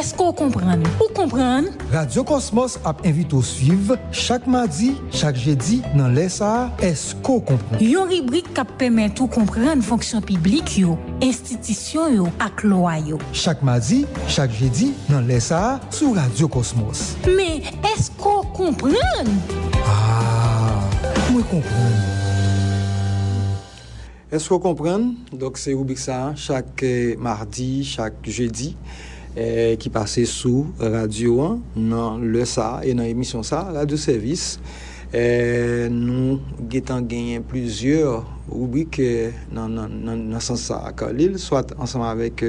est-ce qu'on comprend? Ou comprendre? Radio Cosmos a invité à suivre chaque mardi, chaque jeudi dans l'ESA. Est-ce qu'on comprend? Une rubrique qui permet de comprendre fonction publique, institution et loi. Chaque mardi, chaque jeudi dans l'ESA sur Radio Cosmos. Mais est-ce qu'on comprend? Ah, moi comprendre. Est-ce qu'on comprend? Donc c'est rubrique ça chaque mardi, chaque jeudi qui passait sous radio dans le ça et dans l'émission ça radio service. Nous avons gagné plusieurs rubriques dans ce sens ça à Lille, soit ensemble avec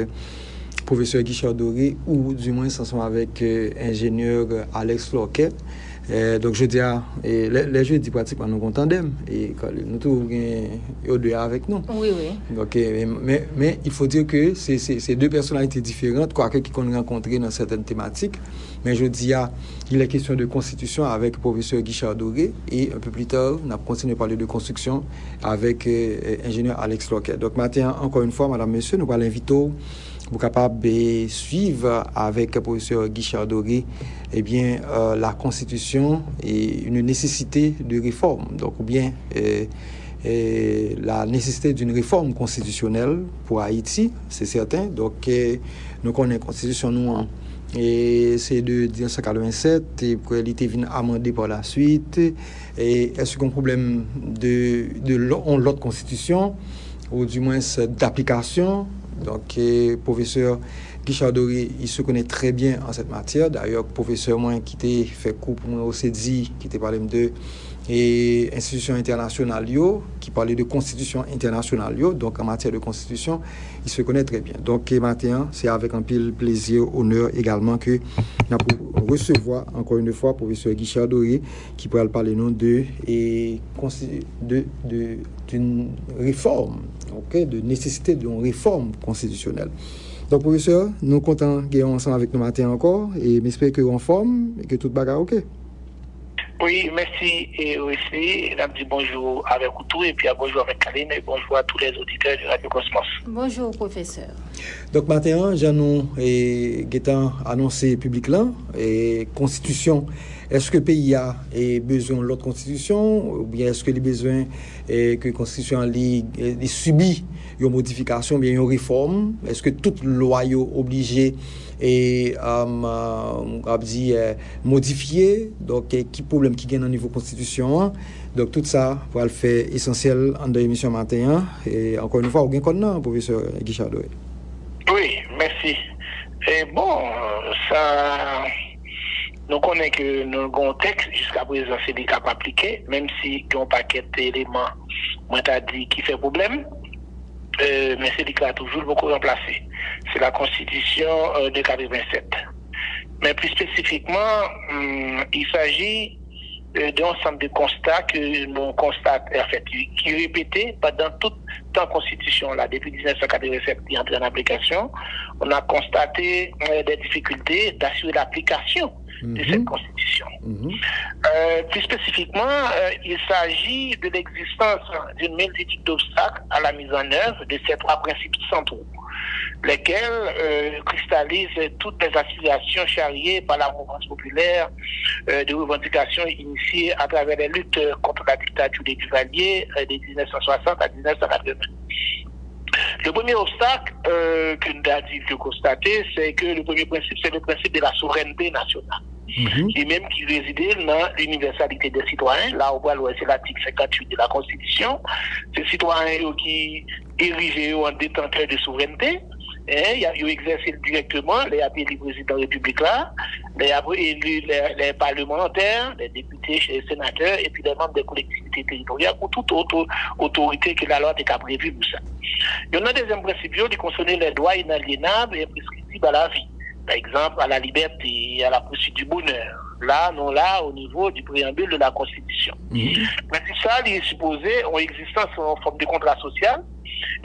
professeur Guichard Doré ou du moins ensemble avec ingénieur Alex Floquet. Donc je dis les jeudis pratiquement nous contendem et nous tous deux avec nous. Oui oui. Donc mais il faut dire que c'est deux personnalités différentes quoique qui qu'on rencontré dans certaines thématiques, mais je dis il est question de constitution avec professeur Guichard Doré et un peu plus tard on a continué à parler de construction avec ingénieur Alex Floquet. Donc maintenant encore une fois madame monsieur nous allons inviter vous capable de suivre avec le professeur Guichard Doré la constitution et une nécessité de réforme, donc ou bien la nécessité d'une réforme constitutionnelle pour Haïti, c'est certain. Donc nous connaissons la constitution nous et c'est de 1987 et pour elle était amendée par la suite et est-ce qu'un problème de l'autre constitution ou du moins d'application. Donc, professeur Guichard Doré, il se connaît très bien en cette matière. D'ailleurs, professeur moi qui était fait cours pour moi au CEDI, qui était parlé de et institutions internationales qui parlait de constitution internationale donc en matière de constitution, il se connaît très bien. Donc maintenant, c'est avec un pile plaisir, honneur également que nous pour recevoir encore une fois professeur Guichard Doré qui pourra parler nous d'une réforme, de nécessité d'une réforme constitutionnelle. Donc professeur, nous comptons gagner ensemble avec nous matin encore et j'espère que en forme et que tout bagarre OK. Oui, merci et aussi, on dit bonjour avec vous et puis bonjour avec Kaline et bonjour à tous les auditeurs de Radio Cosmos. Bonjour professeur. Donc maintenant, j'en ai annoncé public là et constitution. Est-ce que le pays a besoin de l'autre constitution ou bien est-ce que les besoins que la constitution a subi une modification, bien une réforme? Est-ce que toute loi est obligée et modifier donc qui problème qui gagne au niveau constitution donc tout ça pour le faire essentiel en de l'émission matin et encore une fois au gain connait professeur Guichard Doré. Oui, merci. Et bon ça nous connaissons que nous avons un texte jusqu'à présent c'est des cas appliqués même si il y a un paquet d'éléments moi t'as dit qui fait problème. Mais c'est déclaré toujours beaucoup remplacé. C'est la Constitution de 87. Mais plus spécifiquement, il s'agit d'un ensemble de constats que l'on constate, en fait, qui est répété pendant toute la Constitution, là, depuis 1987 qui est entrée en application. On a constaté des difficultés d'assurer l'application de cette Constitution. Plus spécifiquement, il s'agit de l'existence d'une multitude d'obstacles à la mise en œuvre de ces trois principes centraux, lesquels cristallisent toutes les aspirations charriées par la mouvance populaire de revendications initiées à travers les luttes contre la dictature des Duvalier de 1960 à 1980. Le premier obstacle que nous avons constaté, c'est que le premier principe, c'est le principe de la souveraineté nationale. Et même qui résidait dans l'universalité des citoyens. Là, on voit c'est l'article 58 de la Constitution. Ces citoyens qui érigés en détenteurs de souveraineté, ils ont exercé directement les appelés présidents de la République là, les parlementaires, les députés, les sénateurs et puis les membres des collectivités territoriales ou toute autre autorité que la loi est prévue pour ça. Il y en a des deuxième principe qui concernent les droits inaliénables et imprescriptibles à la vie. Par exemple, à la liberté et à la poursuite du bonheur. Là, non là, au niveau du préambule de la Constitution. Mais ça, il est supposé en existence en forme de contrat social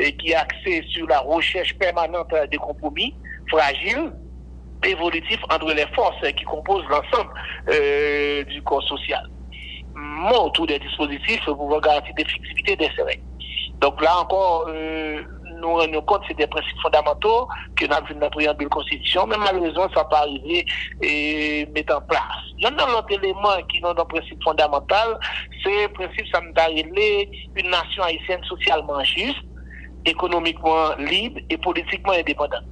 et qui est axé sur la recherche permanente de compromis fragiles, évolutifs entre les forces qui composent l'ensemble du corps social. Autour des dispositifs pour garantir l'effectivité des règles. Donc là encore, nous rendons compte, c'est des principes fondamentaux que nous avons vu dans la préambule constitution, mais malheureusement, ça n'a pas arrivé et mettre en place. Il y a un autre élément qui est dans le principe fondamental, c'est le principe sanitaire, une nation haïtienne socialement juste, économiquement libre et politiquement indépendante.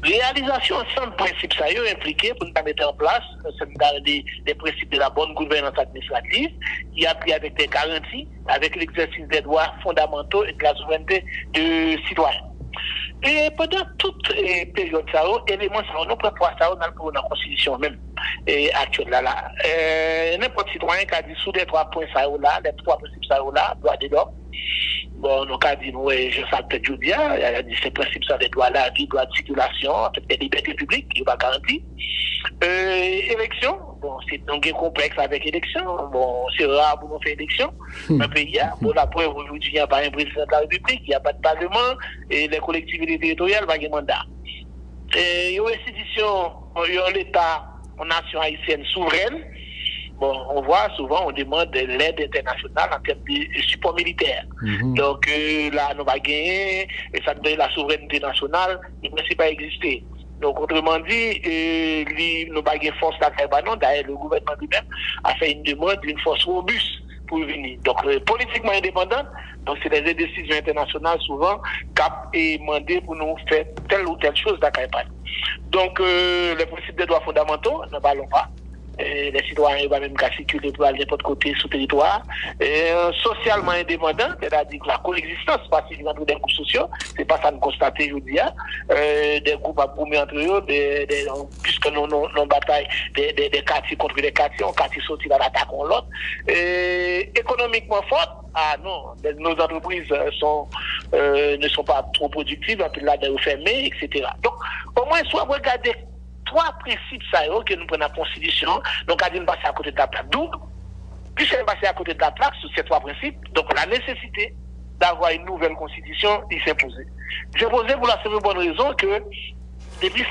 Réalisation ensemble principes ça y est impliqué pour nous mettre en place des principes de la bonne gouvernance administrative qui appuie avec des garanties, avec l'exercice des droits fondamentaux et de la souveraineté de citoyens. Et pendant toute période ça, éléments ça, nous prenons ça dans la constitution même actuelle là. N'importe citoyen qui a dit sous les 3 points ça là, les 3 principes ça là, droit de l'homme. Bon, nous avons dit, oui, je sais peut-être il a dit ces principes ça, les droits à la vie, droits de circulation, les libertés publiques, qui n'est pas garanti. Élection, bon, c'est donc un complexe avec élection. Bon, c'est rare pour nous faire élection. Un pays, bon, la preuve aujourd'hui, il n'y a pas un président de la République, il n'y a pas de parlement, et les collectivités territoriales n'ont pas de mandat. Il y a une institution, il y a l'État, une nation haïtienne souveraine. Bon, on voit souvent, on demande de l'aide internationale en termes de support militaire. Donc là, nous va gagner, et ça donne la souveraineté nationale, il ne peut pas exister. Donc, autrement dit, nous va gagner force là, non, d'ailleurs, le gouvernement lui-même a fait une demande d'une force robuste pour venir. Donc, politiquement indépendante, donc c'est des décisions internationales souvent qui demandé pour nous faire telle ou telle chose dans la campagne. Donc, les principes des droits fondamentaux, ne parlons pas. Les citoyens vont même circuler pour aller n'importe côté sous territoire. Socialement indépendant, c'est-à-dire que la coexistence pacifique entre des groupes sociaux, c'est pas ça nous constater aujourd'hui, des groupes à brouiller entre eux, puisque nos batailles des quartiers contre des quartiers, on quartier sorti dans l'attaque on l'autre. Économiquement forte, non, nos entreprises ne sont pas trop productives, un peu là de fermées, etc. Donc, au moins, soit regarder 3 principes ça que nous prenons la Constitution, donc à dire passer à côté de la plaque. Donc, puisque nous passer à côté de la plaque sur ces 3 principes, donc la nécessité d'avoir une nouvelle Constitution, il s'est posée. J'ai posé pour la seule bonne raison que depuis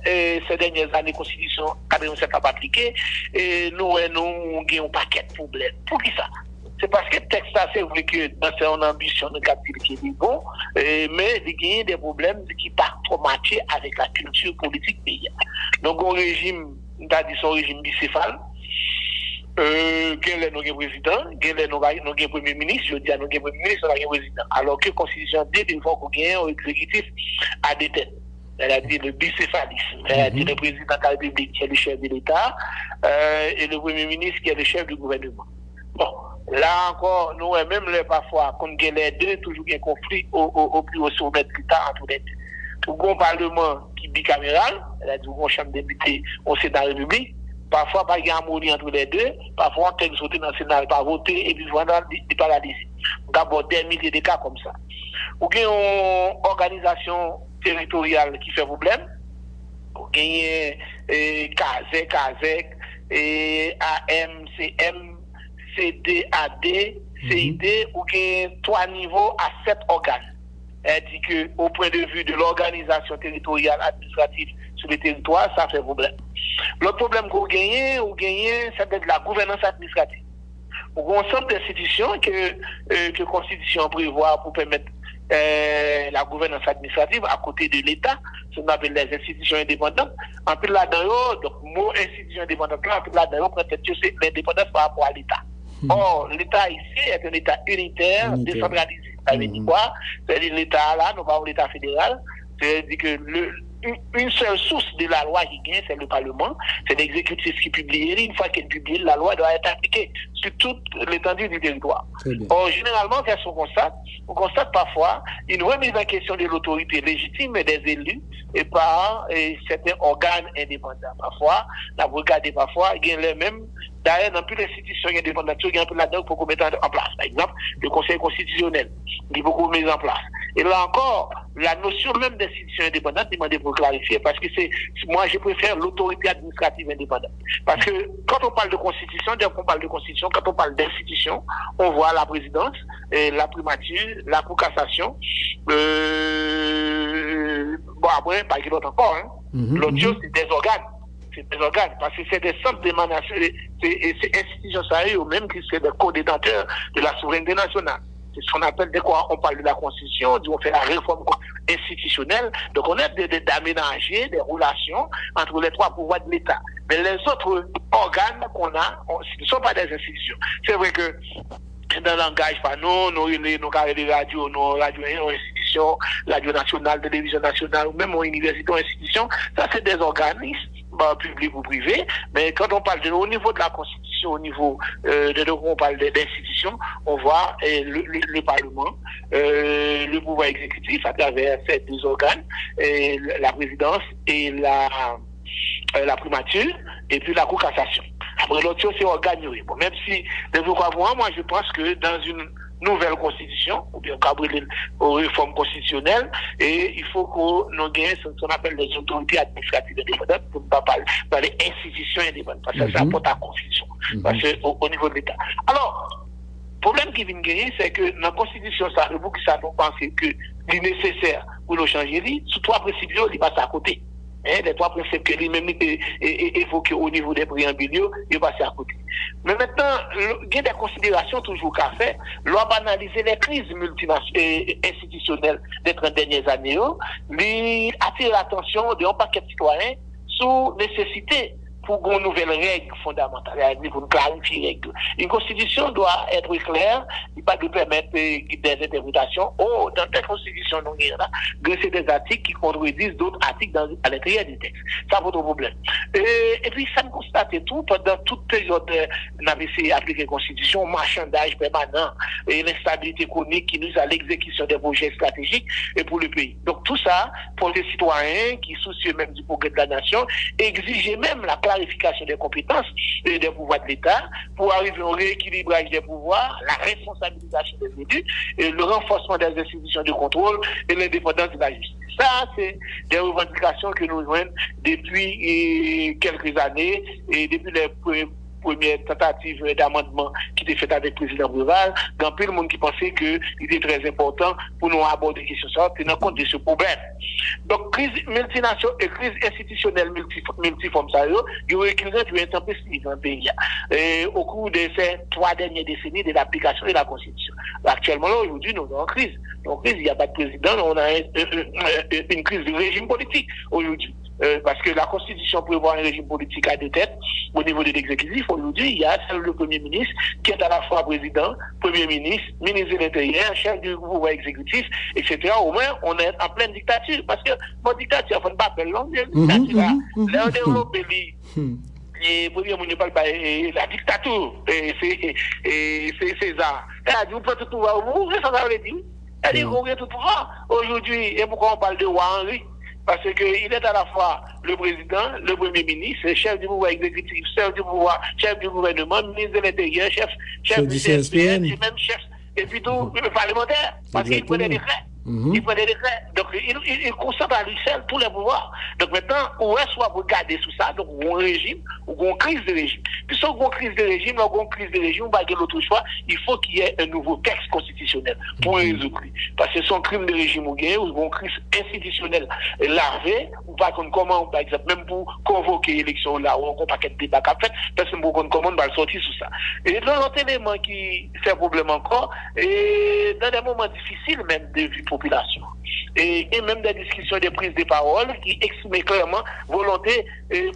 ces dernières années, Constitution 87 n'a pas appliqué, et nous avons un paquet de problèmes. Pour qui ça? C'est parce que le texte, c'est vrai que dans son ambition de capture qui est bon, mais il y a des problèmes qui partent trop matcher avec la culture politique pays. Donc, un régime, on a dit son régime bicéphale, quel est notre président, quel est notre premier ministre, je dis à notre premier ministre, notre président. Alors que la Constitution dit qu'il faut qu'on ait un exécutif à des têtes. Elle a dit le bicéphalisme. Elle a dit le président de la République qui est le chef de l'État et le premier ministre qui est le chef du gouvernement. Bon, là encore, nous même parfois, quand il y a les deux, toujours un conflit au plus haut sommet de l'État entre les deux. Pour un parlement qui est bicaméral, c'est-à-dire une chambre de députés, on sait dans la République, parfois, il y a un harmonie entre les deux, parfois, on texte voté dans le Sénat, pas voté, et puis voilà, il paralyse. D'abord, des milliers de cas comme ça. Ou bien une organisation territoriale qui fait problème, ou bien CASEC, AMCM, CDAD, CID, ou bien 3 niveaux à 7 organes. Elle dit que au point de vue de l'organisation territoriale administrative sur le territoire, ça fait problème. L'autre problème qu'on gagne, c'est de la gouvernance administrative. On a un ensemble d'institutions que la Constitution prévoit pour permettre la gouvernance administrative à côté de l'État, ce qu'on appelle les institutions indépendantes. En plus là-dedans, donc, mot institution indépendante, en plus là-dedans, peut-être que c'est l'indépendance par rapport à l'État. Or, l'État ici est un État unitaire, décentralisé. Ça veut dire quoi? C'est-à-dire l'État là, nous parlons de l'État fédéral, c'est-à-dire que une seule source de la loi qui gagne, c'est le Parlement, c'est l'exécutif qui publie. Une fois qu'elle publie, la loi doit être appliquée sur toute l'étendue du territoire. Or, généralement, qu'est-ce qu'on constate? On constate parfois une remise en question de l'autorité légitime des élus et par certains organes indépendants. Parfois, la regardez parfois, il y a les mêmes. D'ailleurs, dans plus d'institutions indépendantes, il y a un peu là-dedans pour qu'on mette en place. Par exemple, le Conseil constitutionnel, il est beaucoup mis en place. Et là encore, la notion même d'institution indépendante, il m'a demandé pour clarifier, parce que moi, je préfère l'autorité administrative indépendante. Parce que quand on parle de constitution, quand on parle d'institution, on voit la présidence, la primature, la Cour cassation, bon après, pas qu'il y a encore, hein. L'autre chose, c'est des organes. C'est des organes, parce que c'est des centres d'émanation, c'est institutions ça eux même qui sont des co-détenteurs de la souveraineté nationale. C'est ce qu'on appelle, dès qu'on parle de la Constitution, on fait la réforme institutionnelle. Donc on a d'aménager des relations entre les trois pouvoirs de l'État. Mais les autres organes qu'on a, ce ne sont pas des institutions. C'est vrai que dans le langage, pas nos carrés de radio, nos radios institutions, radio nationale, télévision nationale, ou même aux universités, institutions, ça c'est des organismes publics ou privés, mais quand on parle au niveau de la Constitution, au niveau on parle d'institutions, on voit le Parlement, le pouvoir exécutif à travers ces deux organes, la présidence et la primature, et puis la Cour cassation. Après l'autre chose, c'est organisé. Bon, même si, moi je pense que dans une nouvelle constitution, ou bien aux réformes constitutionnelles, et il faut que nous gagnions ce qu'on appelle les autorités administratives indépendantes, pour ne pas parler d'institutions indépendantes, parce que ça apporte à confusion, parce que au niveau de l'État. Alors, le problème qui vient de gagner, c'est que dans la constitution, ça, le bout qui ça nous pense que c'est nécessaire pour le changer, sous trois principes, il passe à côté. Les trois principes que lui-même évoqués au niveau des préambules, il passe à côté. Mais maintenant, il y a des considérations toujours qu'à faire. L'on va analyser les crises institutionnelles des 30 dernières années, lui attire l'attention d'un paquet de citoyens sur nécessité pour une nouvelle règle fondamentale, pour clarifier les règles. Une constitution doit être claire, il ne peut pas permettre des interprétations. Dans cette constitution, c'est des articles qui contredisent d'autres articles à l'intérieur du texte. Ça pose un problème. Et puis, ça me constate tout, pendant toute période, on avait essayé d'appliquer la constitution, marchandage permanent, et l'instabilité chronique qui nous a l'exécution des projets stratégiques et pour le pays. Donc, tout ça, pour les citoyens qui soucieux même du progrès de la nation, exigeait même la clarification des compétences et des pouvoirs de l'État pour arriver au rééquilibrage des pouvoirs, la responsabilisation des élus, et le renforcement des institutions de contrôle et l'indépendance de la justice. Ça, c'est des revendications que nous joignons depuis quelques années et depuis les première tentative d'amendement qui était faite avec le président Breval, dans plus le monde qui pensait qu'il était très important pour nous aborder question ça, tenant compte de ce problème. Donc, crise multinationale et crise institutionnelle multiforme, ça, il y aurait une intempestive dans le pays. Au cours de ces 3 dernières décennies de l'application de la Constitution. Actuellement, là, aujourd'hui, nous sommes en crise. Donc, il n'y a pas de président, on a une crise du régime politique aujourd'hui. Parce que la Constitution prévoit un régime politique à 2 têtes au niveau de l'exécutif. Aujourd'hui, il y a le Premier ministre qui est à la fois président, Premier ministre, ministre de l'Intérieur, chef du pouvoir exécutif, etc. Au moins, on est en pleine dictature. Parce que mon dictature, il ne faut pas appeler longue dictature. Là, on développe et premier municipal la dictature, c'est César. Vous prenez tout pouvoir, vous ouvrez ça, ça veut dire. C'est-à-dire qu'on ouvre tout pouvoir. Aujourd'hui, et pourquoi on parle de roi Henri? Parce qu'il est à la fois le président, le premier ministre, le chef du pouvoir exécutif, chef du pouvoir, chef du gouvernement, ministre de l'Intérieur, chef du CSPN, et même chef, et puis tout, le parlementaire, parce qu'il prenait des décrets. Il prenait des décrets. Donc, il concentre à lui seul tous les pouvoirs. Donc, maintenant, on est soit regarder sous ça, donc, on a un régime, ou on a une crise de régime. Puis, si on a une crise de régime, on a une crise de régime, on va avoir l'autre choix, il faut qu'il y ait un nouveau texte constitutionnel pour résoudre. Parce que son crime de régime ou bien, ou une crise institutionnelle larvée, ou pas qu'on comment, par exemple, même pour convoquer l'élection là, ou on paquet de débat qu'a fait, parce que pour qu'on commande, va sortir sous ça. Et dans l'autre élément qui fait problème encore, et dans des moments difficiles même de vie population. Et même des discussions, des prises de parole qui exprimaient clairement volonté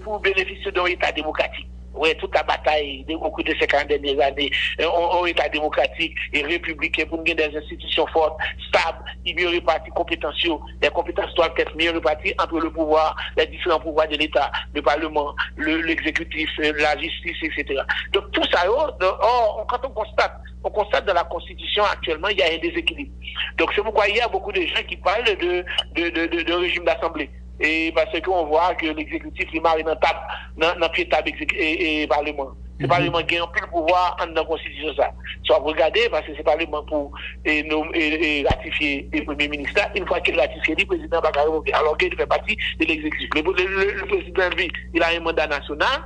pour bénéficier d'un État démocratique. Oui, toute la bataille au cours de ces 40 dernières années, un État démocratique et républicain pour gagner des institutions fortes, stables, mieux réparties, compétentiaux. Les compétences doivent être mieux réparties entre le pouvoir, les différents pouvoirs de l'État, le Parlement, l'exécutif, la justice, etc. Donc tout ça, quand on constate dans la Constitution actuellement, il y a un déséquilibre. Donc c'est pourquoi il y a beaucoup de gens qui parlent de régime d'assemblée. Et parce qu'on voit que l'exécutif il marche dans pied table et parlement. Le parlement gagne plus le pouvoir dans la constitution ça. Soit regardez parce que c'est parlement pour ratifier le premier ministre. Une fois qu'il ratifie, le président va révoquer. Alors qu'il fait partie de l'exécutif. Le président lui, il a un mandat national,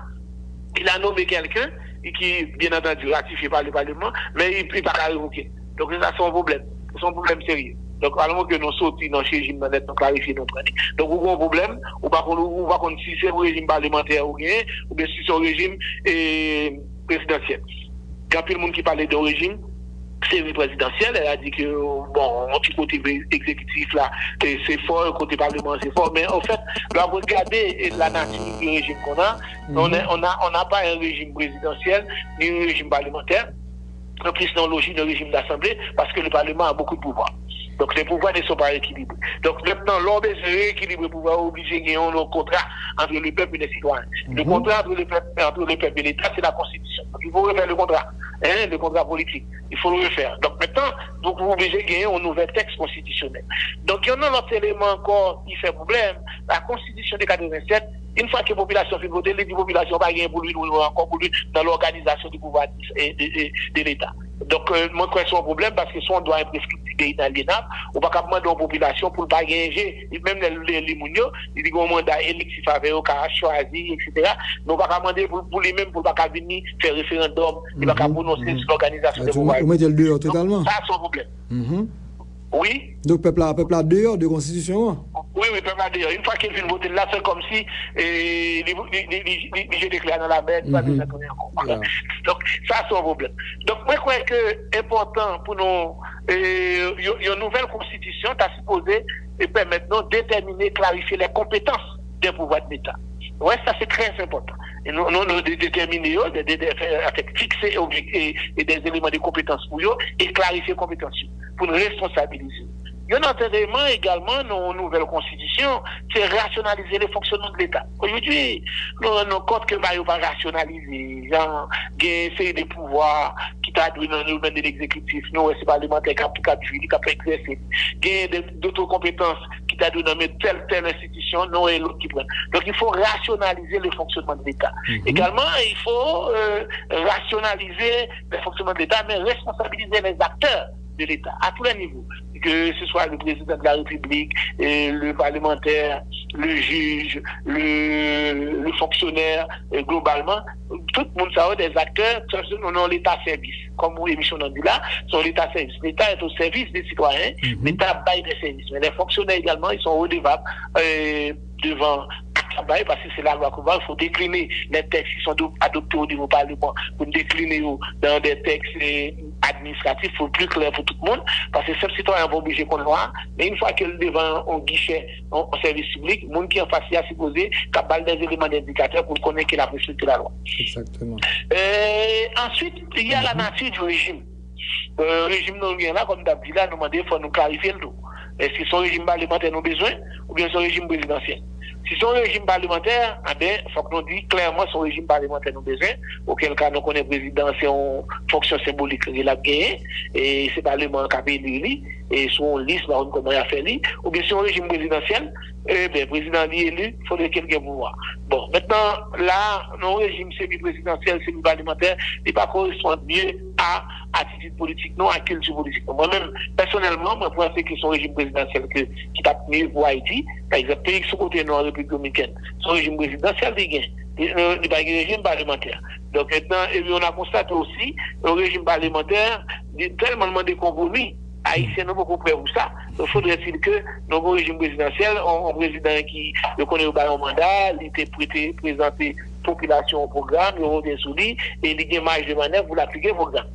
il a nommé quelqu'un qui bien entendu ratifié par le parlement, mais il ne peut pas révoquer. Donc ça c'est un problème. C'est un problème sérieux. Donc, alors que nous sortons dans ce régime, nous clarifions notre année. Donc, vous avez un problème, ou pas qu'on si c'est un régime parlementaire ou bien si c'est un régime présidentiel. Quand il y a le monde qui parle de régime série présidentielle, elle a dit que, bon, un petit côté exécutif là, c'est fort, le côté parlement c'est fort, mais en fait, là, regardez la nature du régime qu'on a, on n'a pas un régime présidentiel, ni un régime parlementaire, en plus, dans logique d'un régime d'assemblée, parce que le Parlement a beaucoup de pouvoir. Donc, les pouvoirs ne sont pas équilibrés. Donc, maintenant, l'ordre de rééquilibrer le pouvoir obligé de gagner un contrat entre le peuple et les citoyens. Le contrat entre le peuple et l'État, c'est la Constitution. Donc, il faut refaire le contrat politique. Il faut le refaire. Donc, maintenant, vous êtes obligé de gagner un nouvel texte constitutionnel. Donc, il y en a un autre élément encore qui fait problème. La Constitution de 87, une fois que la population fait voter, la population va gagner pour lui, encore pour lui, dans l'organisation du pouvoir de l'État. Donc, moi, je crois que c'est un problème parce que soit on doit être prescriptible et inaliénable, on ne peut pas demander aux populations pour ne pas gagner, même les mounions, ils disent qu'on mandat électif avec eux, qu'on choisi, etc. Mais on ne peut pas demander pour lui-même, pour ne pas venir faire référendum, il ne peut pas prononcer sur l'organisation du pouvoir. Vous mettez le dehors totalement. Ça, c'est un problème. Oui. Donc, peuple a dehors de constitution. Oui, peuple a dehors. Une fois qu'il vient voter là, c'est comme si je déclare dans la mer, pas besoin de rien encore. Donc, ça, c'est un problème. Donc, moi, je crois que c'est important pour nous, il y a une nouvelle constitution qui a supposé permettre de déterminer, clarifier les compétences des pouvoirs de l'État. Oui, ça c'est très important. Et nous déterminer, fixer et des éléments de compétences pour eux et clarifier les compétences pour nous responsabiliser. Il y a un autre élément également dans une nouvelle constitution, c'est rationaliser les fonctionnements de l'État. Aujourd'hui, nous rendons compte que nous ne pas rationaliser, genre, essayer des pouvoirs qui t'a donné dans le domaine de l'exécutif, nous, c'est parlementaire qui a pu exercer, gagner d'autres compétences qui t'a donné dans telle institution, nous et l'autre qui prennent. Donc, il faut rationaliser le fonctionnement de l'État. Également, il faut rationaliser le fonctionnement de l'État, mais responsabiliser les acteurs de l'État, à tous les niveaux, que ce soit le président de la République, le parlementaire, le juge, le fonctionnaire, globalement, tout le monde ça des acteurs, non l'État-service, comme l'émission nous dit là, sont l'État-service. L'État est au service des citoyens, l'État baille des services, mais les fonctionnaires également, ils sont redevables devant parce que c'est la loi qu'on va, il faut décliner les textes qui sont adoptés au niveau Parlement, pour décliner dans des textes administratifs, il faut plus clair pour tout le monde, parce que ces citoyens vont obliger qu'on loi, mais une fois qu'ils devant un guichet en service public, le monde qui est en face à supposer qu'il y a des éléments d'indicateurs pour connaître qu'il a respecté la loi. Exactement. Ensuite, il y a la nature du régime. Le régime non là, comme David l'a demandé, il faut nous clarifier le dos. Est-ce que son régime parlementaire nous besoin, ou bien son régime présidentiel? Si son régime parlementaire, il faut que nous disions clairement son régime parlementaire nous besoin, auquel cas nous connaissons le président, c'est une fonction symbolique qu'il a gagné, et c'est le Parlement qui a élu, et son liste, comment il a fait lui, ou bien si un régime présidentiel, le président est élu, il faudrait quelqu'un pouvoir. Bon, maintenant, là, nos régimes semi-présidentiel, semi-parlementaire, il pas correspondent mieux à attitude politique, non à culture politique. Moi-même, personnellement, moi, je pense que son régime présidentiel qui t'a mieux pour Haïti, par exemple, pays sous côté nord, République dominicaine, son régime présidentiel, il n'y a pas de régime parlementaire. Donc maintenant, on a constaté aussi, le régime parlementaire, tellement demandé compromis. Haïtiens n'ont pas compris pour ça. Il faudrait-il que dans le régime présidentiel, un président qui connaît un mandat, il était présenté population au programme, il revient sous lui, et il y a marge de manœuvre pour l'appliquer au programme.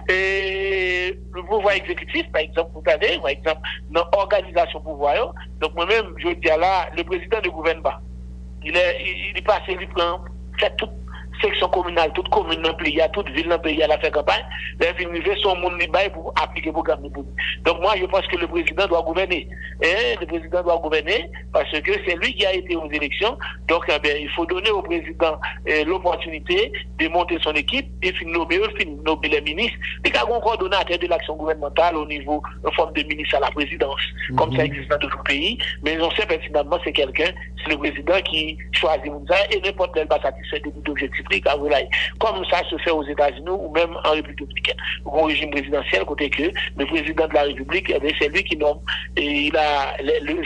Et le pouvoir exécutif, par exemple, vous savez, par exemple, dans l'organisation pouvoir, donc moi-même, je dis là, le président ne gouverne pas. Il est passé, il prend, fait toute section communale, toute commune dans le pays, toute ville dans le pays, à la faire campagne, les unités sont monde pour appliquer le programme. Donc moi, je pense que le président doit gouverner. Et le président doit gouverner parce que c'est lui qui a été aux élections. Donc, il faut donner au président l'opportunité de monter son équipe et nommer les ministres. Il y a un coordonnateur de l'action gouvernementale au niveau de forme de ministre à la présidence, comme ça existe dans d'autres pays. Mais on sait pertinemment c'est quelqu'un, c'est le président qui choisit ça et n'importe quel pas satisfait des objectifs. Comme ça se fait aux États-Unis ou même en République dominicaine. Au régime présidentiel, côté que le président de la République, c'est lui qui nomme et il a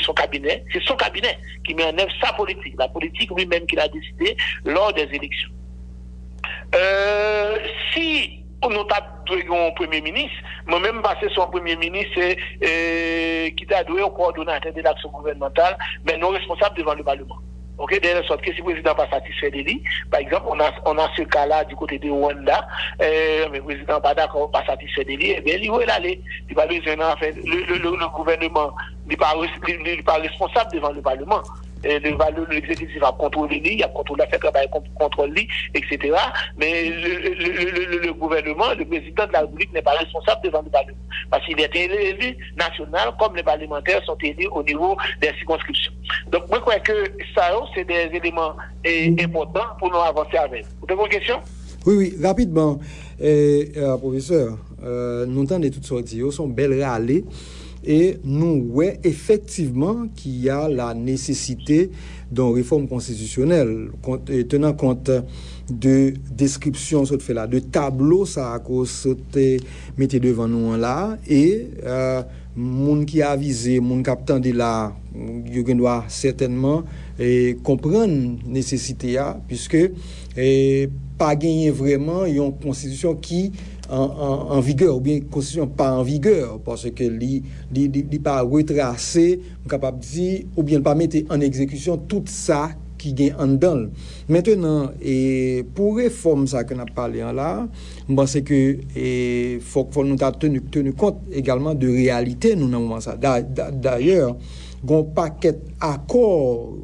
son cabinet. C'est son cabinet qui met en œuvre sa politique. La politique lui-même qu'il a décidé lors des élections. Si on a un premier ministre, moi-même passé son premier ministre, qui t'a doué au coordonnateur de l'action gouvernementale, mais non responsable devant le Parlement. Ok, de sorte que si le président n'est pas satisfait de lui, par exemple, on a ce cas-là du côté de Rwanda, mais le président n'est pas d'accord, pas satisfait de lui, eh bien, il va aller. Il va besoin, en fait, le gouvernement n'est pas responsable devant le Parlement. L'exécutif va contrôler lui, il a contrôlé la fait travail contrôle lui, etc. Mais le gouvernement, le président de la République n'est pas responsable devant le Parlement. Parce qu'il est élu national comme les parlementaires sont élus au niveau des circonscriptions. Donc, moi, je crois que ça, c'est des éléments importants pour nous avancer avec. Vous avez une question? Oui, rapidement, professeur, nous entendons toutes sortes de sont belles râlées. Et nous, ouais, effectivement, qu'il y a la nécessité d'une réforme constitutionnelle, tenant compte de description, ça fait là, de tableau, ça a cause mettez devant nous là, et moun qui a visé, moun qui a attendu là, il doit certainement comprendre nécessité puisque pas gagner vraiment une constitution qui en vigueur, ou bien constitution pas en vigueur, parce que li pas retracé, capable de dire, ou bien pas mettre en exécution tout ça qui gagne en dedans. Maintenant, et pour réforme ça qu'on a parlé là, je pense que faut nous tenu compte également de réalité nous dans moment ça. D'ailleurs, gon paquet accord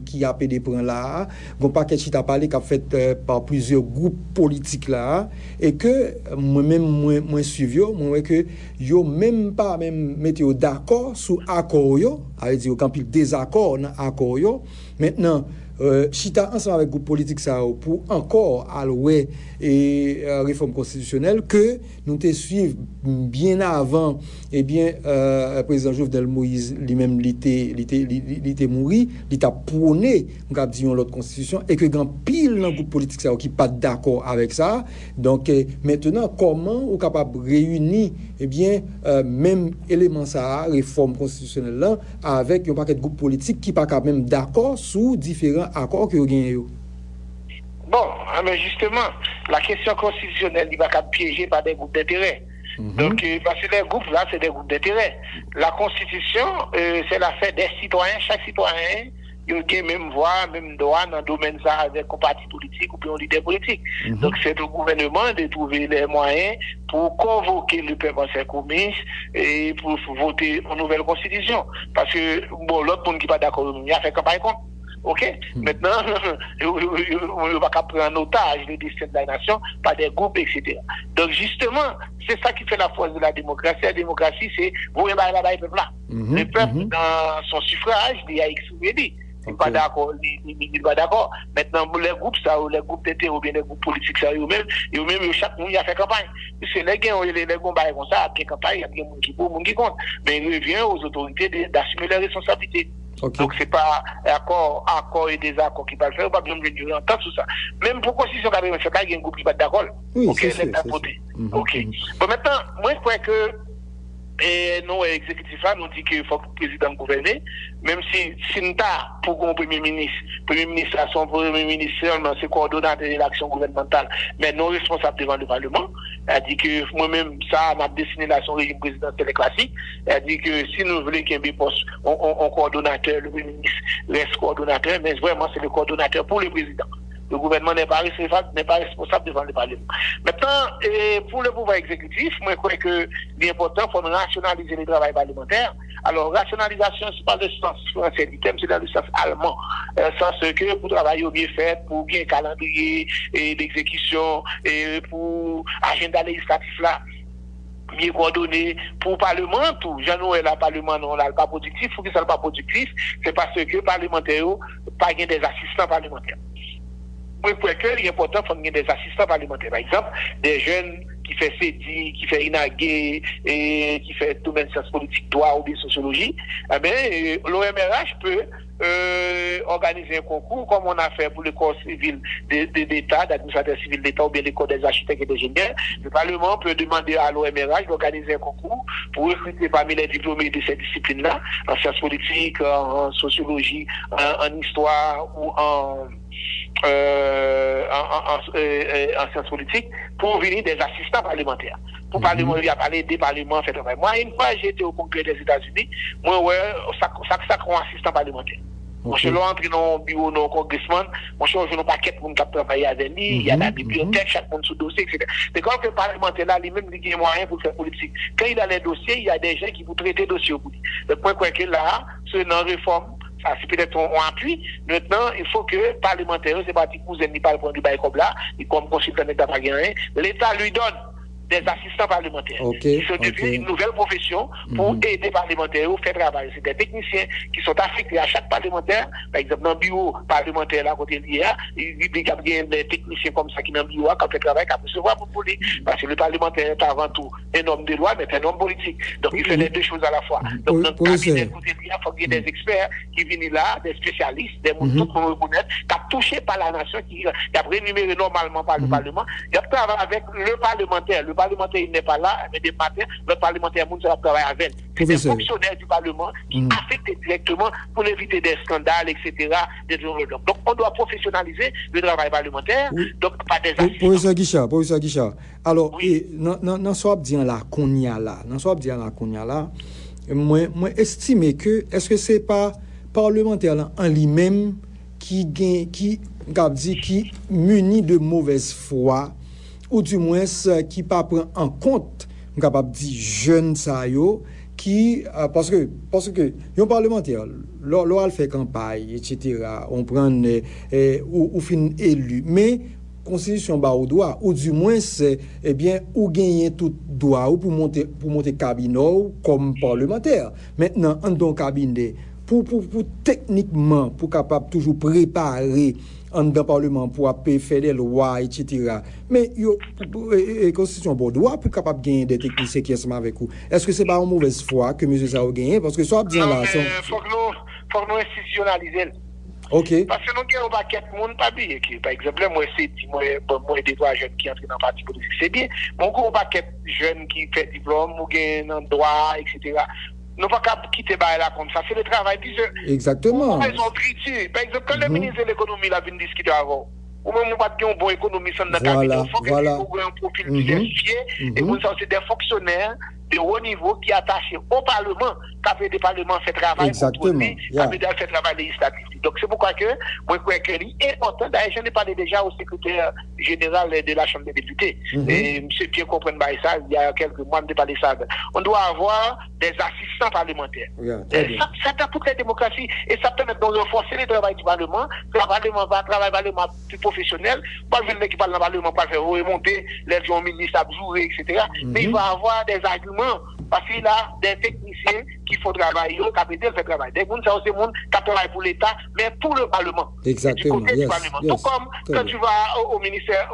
qui a pédé prend là, gon paquet qui t'a parlé qu'a fait par plusieurs groupes politiques là, et que moi suivi moi que yo même pas mettre d'accord sur accord yo, à dire quand pile désaccord dans accord yo. Maintenant chita ensemble avec groupe politique ça pour encore allouer et réforme constitutionnelle que nous te suivre bien avant et bien président Jovenel Moïse lui-même il était mort, il t'a prôné on a dit l'autre constitution et que grand pile dans groupe politique ça qui pas d'accord avec ça. Donc maintenant comment on capable réunir et bien même élément ça réforme constitutionnelle là avec un paquet de groupes politiques qui pas quand même d'accord sur différents accords que vous gagnez. Bon, mais justement, la question constitutionnelle n'est pas piégée par des groupes d'intérêt. Donc, parce que les groupes là, c'est des groupes d'intérêt. La constitution, c'est l'affaire des citoyens. Chaque citoyen, il a même voix, même droit dans le domaine ça avec un parti politique ou bien un leader politique. Donc, c'est au gouvernement de trouver les moyens pour convoquer le peuple en ses communes et pour voter une nouvelle constitution. Parce que, bon, l'autre monde qui n'est pas d'accord, il a fait campagne contre. Ok? Maintenant, on ne va pas prendre en otage le destin de la nation par des groupes, etc. Donc, justement, c'est ça qui fait la force de la démocratie. La démocratie, c'est vous et le peuple là. Le peuple, dans son suffrage, il a exprimé. Il n'est pas d'accord. Il pas d'accord. Maintenant, les groupes, ça, ou les groupes d'intérêt, ou bien les groupes politiques, ça, eux-mêmes, chaque monde a fait campagne. Puisque les gens, les combats comme ça, il y a campagne, il y a des gens qui pour, des gens qui contre. Mais il revient aux autorités d'assumer leurs responsabilités. Okay. Donc, c'est pas accord et désaccord qui va le faire, pas besoin de venir entendre tout ça. Même pour la constitution, il y a un groupe qui va d'accord. Oui, ok, c'est voté. Ok. Bon, maintenant, moi, je crois que nous, exécutifs là, nous dit qu'il faut que le président gouverne, même si nous avons pour un premier ministre, son premier ministre seulement, c'est coordonnateur de l'action gouvernementale, mais non responsable devant le Parlement. Elle dit que moi-même, ça m'a dessiné là son régime présidentiel classique. Elle dit que si nous voulons qu'il y ait un poste, on coordonnateur, le premier ministre reste coordonnateur, mais vraiment c'est le coordonnateur pour le président. Le gouvernement n'est pas responsable devant le Parlement. Maintenant, pour le pouvoir exécutif, moi je crois que l'important, il faut rationaliser le travail parlementaire. Alors, rationalisation, c'est pas le sens français du terme, c'est dans le sens allemand. Sens que pour travailler bien fait, pour bien calendrier d'exécution, et pour agenda législatif là, bien coordonné pour le Parlement, tout. Jean-Noël, le Parlement, non, là, pas productif. Faut que ça soit pas productif. C'est parce que parlementaires, pas des assistants parlementaires. Moi, je crois que l'important, c'est qu'il y ait des assistants parlementaires. Par exemple, des jeunes qui font CEDI, qui font INAGé, et qui font domaine sciences politiques, droit ou bien sociologie. Eh bien, l'OMRH peut organiser un concours comme on a fait pour le corps civil d'État, d'administrateur civil d'État ou bien le corps des architectes et des ingénieurs. Le Parlement peut demander à l'OMRH d'organiser un concours pour recruter parmi les diplômés de ces disciplines-là, en sciences politiques, en sociologie, en histoire ou en sciences politiques, pour venir des assistants parlementaires. Pour parlement, il y a parlé des parlements, fait travail. Moi, une fois, j'ai été au Congrès des États-Unis, moi, ouais, ça un assistant parlementaire. Mon cher, entre dans le bureau, dans le congressman, mon cher, je n'ai pas qu'être monde qui travaille avec lui, il y a la bibliothèque, chaque monde sous dossier, etc. C'est comme que le parlementaire là, lui-même, il a moyen pour faire politique. Quand il a les dossiers, il y a des gens qui vont traiter le dossier au bout. Le point que là, c'est une réforme. Ça, c'est peut-être on appuie. Maintenant, il faut que le parlementaire, c'est pas petit cousin, il parle pour du bail comme là, il comme consultant n'était pas gagné. L'État lui donne des assistants parlementaires. Ils sont devenus une nouvelle profession pour aider les parlementaires à faire travail. C'est des techniciens qui sont affectés à chaque parlementaire. Par exemple, dans le bureau parlementaire, là, côté l'IA, il y a des techniciens comme ça qui dans le bureau, qui fait travail, qui recevoir pour police. Parce que le parlementaire est avant tout un homme de loi, mais un homme politique. Donc, il fait les deux choses à la fois. Donc, dans le cabinet côté l'IA, il faut qu'il y ait des experts qui viennent là, des spécialistes, des gens tout le monde reconnaît, qui ont touché par la nation, qui a rémunéré normalement par le Parlement. Il y a travaillé avec le parlementaire. Le parlementaire, il n'est pas là, mais des matins, le parlementaire, il travaille avec. C'est des fonctionnaires du Parlement qui affectent directement pour éviter des scandales, etc. Donc, on doit professionnaliser le travail parlementaire, donc pas des assistants. Professeur Guichard, alors, dans ce qu'on y a là, moi estime que, est-ce que c'est pas parlementaire là, en lui-même qui muni de mauvaise foi, ou du moins qui pas prend en compte capable dire jeune ça yo qui parce que un parlementaire l'oral fait campagne etc. on prend ou fin élu mais constitution ba au droit ou du moins eh bien ou gagner tout droit ou pour monter cabinet comme parlementaire maintenant en don cabinet pour techniquement pour capable toujours préparer en dans parlement pour faire des lois etc. mais yo constitution bon droit pour capable gagner des techniciens qui sont avec vous. Est-ce que c'est pas une mauvaise foi que monsieur ça a gagné parce que soit bien là faut que nous institutionnaliser. OK. Parce que nous avons pas quatre monde pas bien qui par exemple moi c'est moi des trois jeunes qui entrent dans le parti politique c'est bien. Mon gros paquet jeunes qui fait diplôme ou gagne en droit etc. Nous pas quitter là comme ça, c'est le travail. Exactement. Par exemple, quand le ministre de l'économie l'a venu discuter avant, ou même pas de bon économiste dans le cabinet, il faut qu'il y ait un profil diversifié, et pour ça, c'est des fonctionnaires de haut niveau qui attachés au Parlement, qui fait des parlements fait travail pour lui, qui fait travail législatif. Donc c'est pourquoi que moi je crois que c'est important. D'ailleurs, j'en ai parlé déjà au secrétaire général de la Chambre des députés. Et M. Pierre comprenne ça, il y a quelques mois, on a parlé ça. On doit avoir des assistants parlementaires. Ça dans toute la démocratie et ça permet de renforcer le travail du Parlement. Le Parlement va travailler Parlement plus professionnel. Pas venir qui parle dans le Parlement, pas faire remonter les gens ministres à jouer, etc. Mais il va avoir des arguments parce qu'il a des techniciens qui font travailler, le capital fait travail. Des gens, ça c'est des gens qui travaillent pour l'État, mais pour le Parlement. Exactement. Du côté du Parlement. Donc, comme quand tu vas au ministère,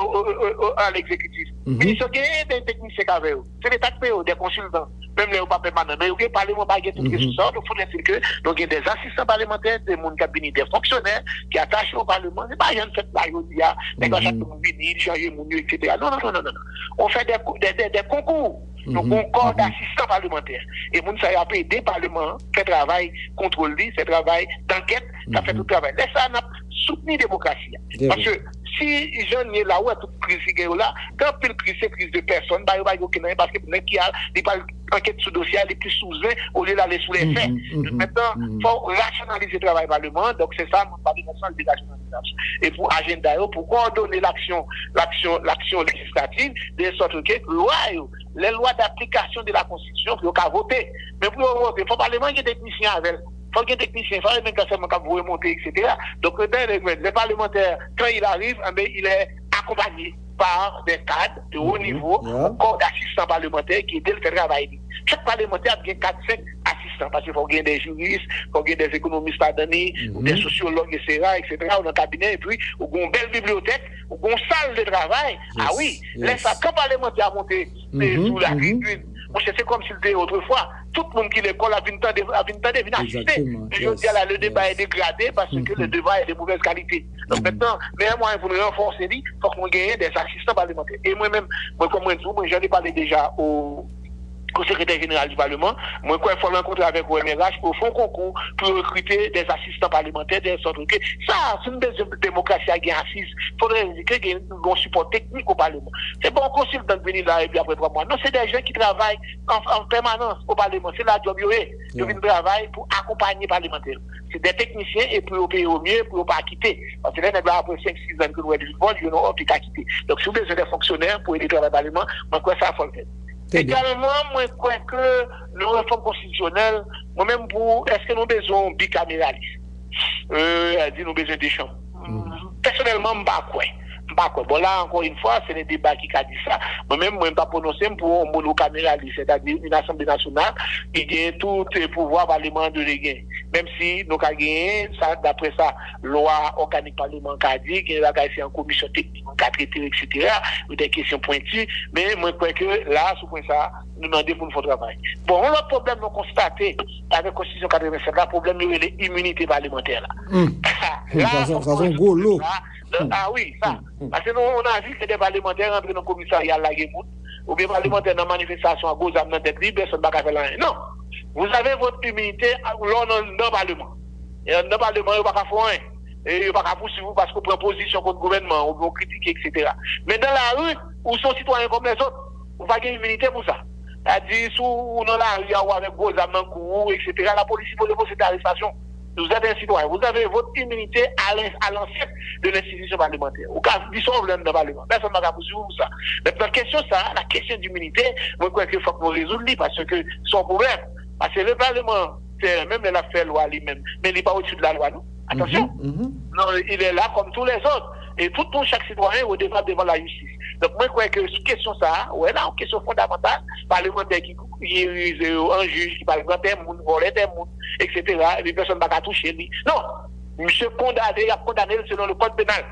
à l'exécutif, le ministère, il y a des techniciens qui avaient, c'est l'État qui paye, des consultants, même les papiers maintenant. Mais le Parlement va gagner toutes les sortes. Il faut dire que donc il y a des assistants parlementaires, des gens cabinet, des fonctionnaires qui attachent au Parlement. C'est pas une fête là, il y a des gens qui vont venir, changer mon etc. Non. On fait des concours. Donc, on corps d'assistants parlementaires. Et moun ça y a payé des parlements, fait travail contrôlé, fait travail d'enquête, ça fait tout le travail. Là, ça a soutenu la démocratie. Parce que si les gens sont là où toute crise là, quand une crise, c'est crise de personnes, parce que qui a des enquêtes sur dossier, les plus sous au lieu d'aller sous les faits. Maintenant, il faut rationaliser le travail parlement. Donc, c'est ça, mon parlement de rationalisation. Et pour agenda, pour coordonner l'action législative, de sorte que les lois d'application de la Constitution, il faut qu'à voter. Mais pour voter, il faut parlement qui est technicien avec. Il faut qu'il y ait des techniciens, il faut même que seulement vous remonter, etc. Donc, les parlementaires, quand il arrive, il est accompagné par des cadres de haut niveau, un corps d'assistants parlementaires qui aident le fait travail. Chaque parlementaire a 4-5 assistants, parce qu'il faut gagner des juristes, il faut gagner des économistes à donner, des sociologues, etc., dans le cabinet, et puis, ou une belle bibliothèque, ou une salle de travail. Ah oui, laisse ça, quand parlementaire a monté sous la tribune, c'est comme s'il était autrefois. Tout le monde qui l'école a venu assister. Mais je dis là, le débat est dégradé parce que le débat est de mauvaise qualité. Donc maintenant, meilleur moyen pour nous renforcer, il faut qu'on gagne des assistants parlementaires. Et moi-même, comme j'en ai parlé déjà au co-secrétaire général du Parlement, moi, il faut rencontrer avec OMRH pour faire un concours pour recruter des assistants parlementaires, des sortes que ça, c'est une démocratie qui est assise. Il faudrait qu'il y ait un support technique au Parlement. C'est pas un consultant de venir là et puis après 3 mois. Non, c'est des gens qui travaillent en permanence au Parlement. C'est là job ils viennent travailler pour accompagner les parlementaires. C'est des techniciens et pour payer au mieux, pour ne pas quitter. Parce que là, après 5-6 ans que nous avons du vol, ils n'ont pas quitter. Donc, si vous avez des fonctionnaires pour aider le Parlement, moi, quoi, ça, il faut le faire. Également, moi, je crois que nos réformes constitutionnelles, moi-même, est-ce que nous avons besoin de bicaméralisme? Nous avons besoin des chambres. Personnellement, je ne sais pas quoi. Bon, là, encore une fois, c'est le débat qui a dit ça. Moi-même, je ne pas prononcé pour un monocaméralisme, c'est-à-dire une Assemblée nationale qui gagne tout les pouvoirs parlementaires de l'État. Même si nous avons gagné, d'après ça, loi organique parlementaire a dit qu'il y a en commission technique, on a traité, etc., ou des questions pointues. Mais moi, je crois que là, sous point ça, nous demandons pour nous faire travail. Bon, l'autre problème, nous constaté avec la Constitution 87, le problème, c'est l'immunité parlementaire. Ça, c'est un gros lot. Ah oui, ça. Parce que nous, on a vu que des parlementaires rentrent dans le commissariat à la Gémout, ou bien parlementaires dans la manifestation à gauche, dans tête libre, personne ne va faire rien. Non. Vous avez votre immunité dans le Parlement. Et dans le Parlement, il n'y a pas qu'à faire rien. Et il n'y a pas qu'à poursuivre parce qu'on prend position contre le gouvernement, ou vous critiquez, etc. Mais dans la rue, où sont citoyens comme les autres, vous n'avez pas d'immunité pour ça. C'est-à-dire, ou dans la rue, ou avec gros âmes dans le courroux, etc., la police peut déposer cette arrestation. Vous êtes un citoyen, vous avez votre immunité à l'ancêtre de l'institution parlementaire. Ou quand vous disons dans le Parlement, personne ne va vous suivre ça. Mais la question d'immunité, moi je crois qu'il faut que nous résolvions parce que son problème, parce que le Parlement, même il a fait loi lui-même, mais il n'est pas au-dessus de la loi, non? Attention, non, il est là comme tous les autres. Et chaque citoyen est devant la justice. Donc moi je crois que cette question ça, ouais là, une question fondamentale, parlementaire qui un juge qui parle de tel monde, voler tel monde, etc. Et puis personne ne va toucher lui. Non, monsieur condamné, il a condamné selon le code pénal.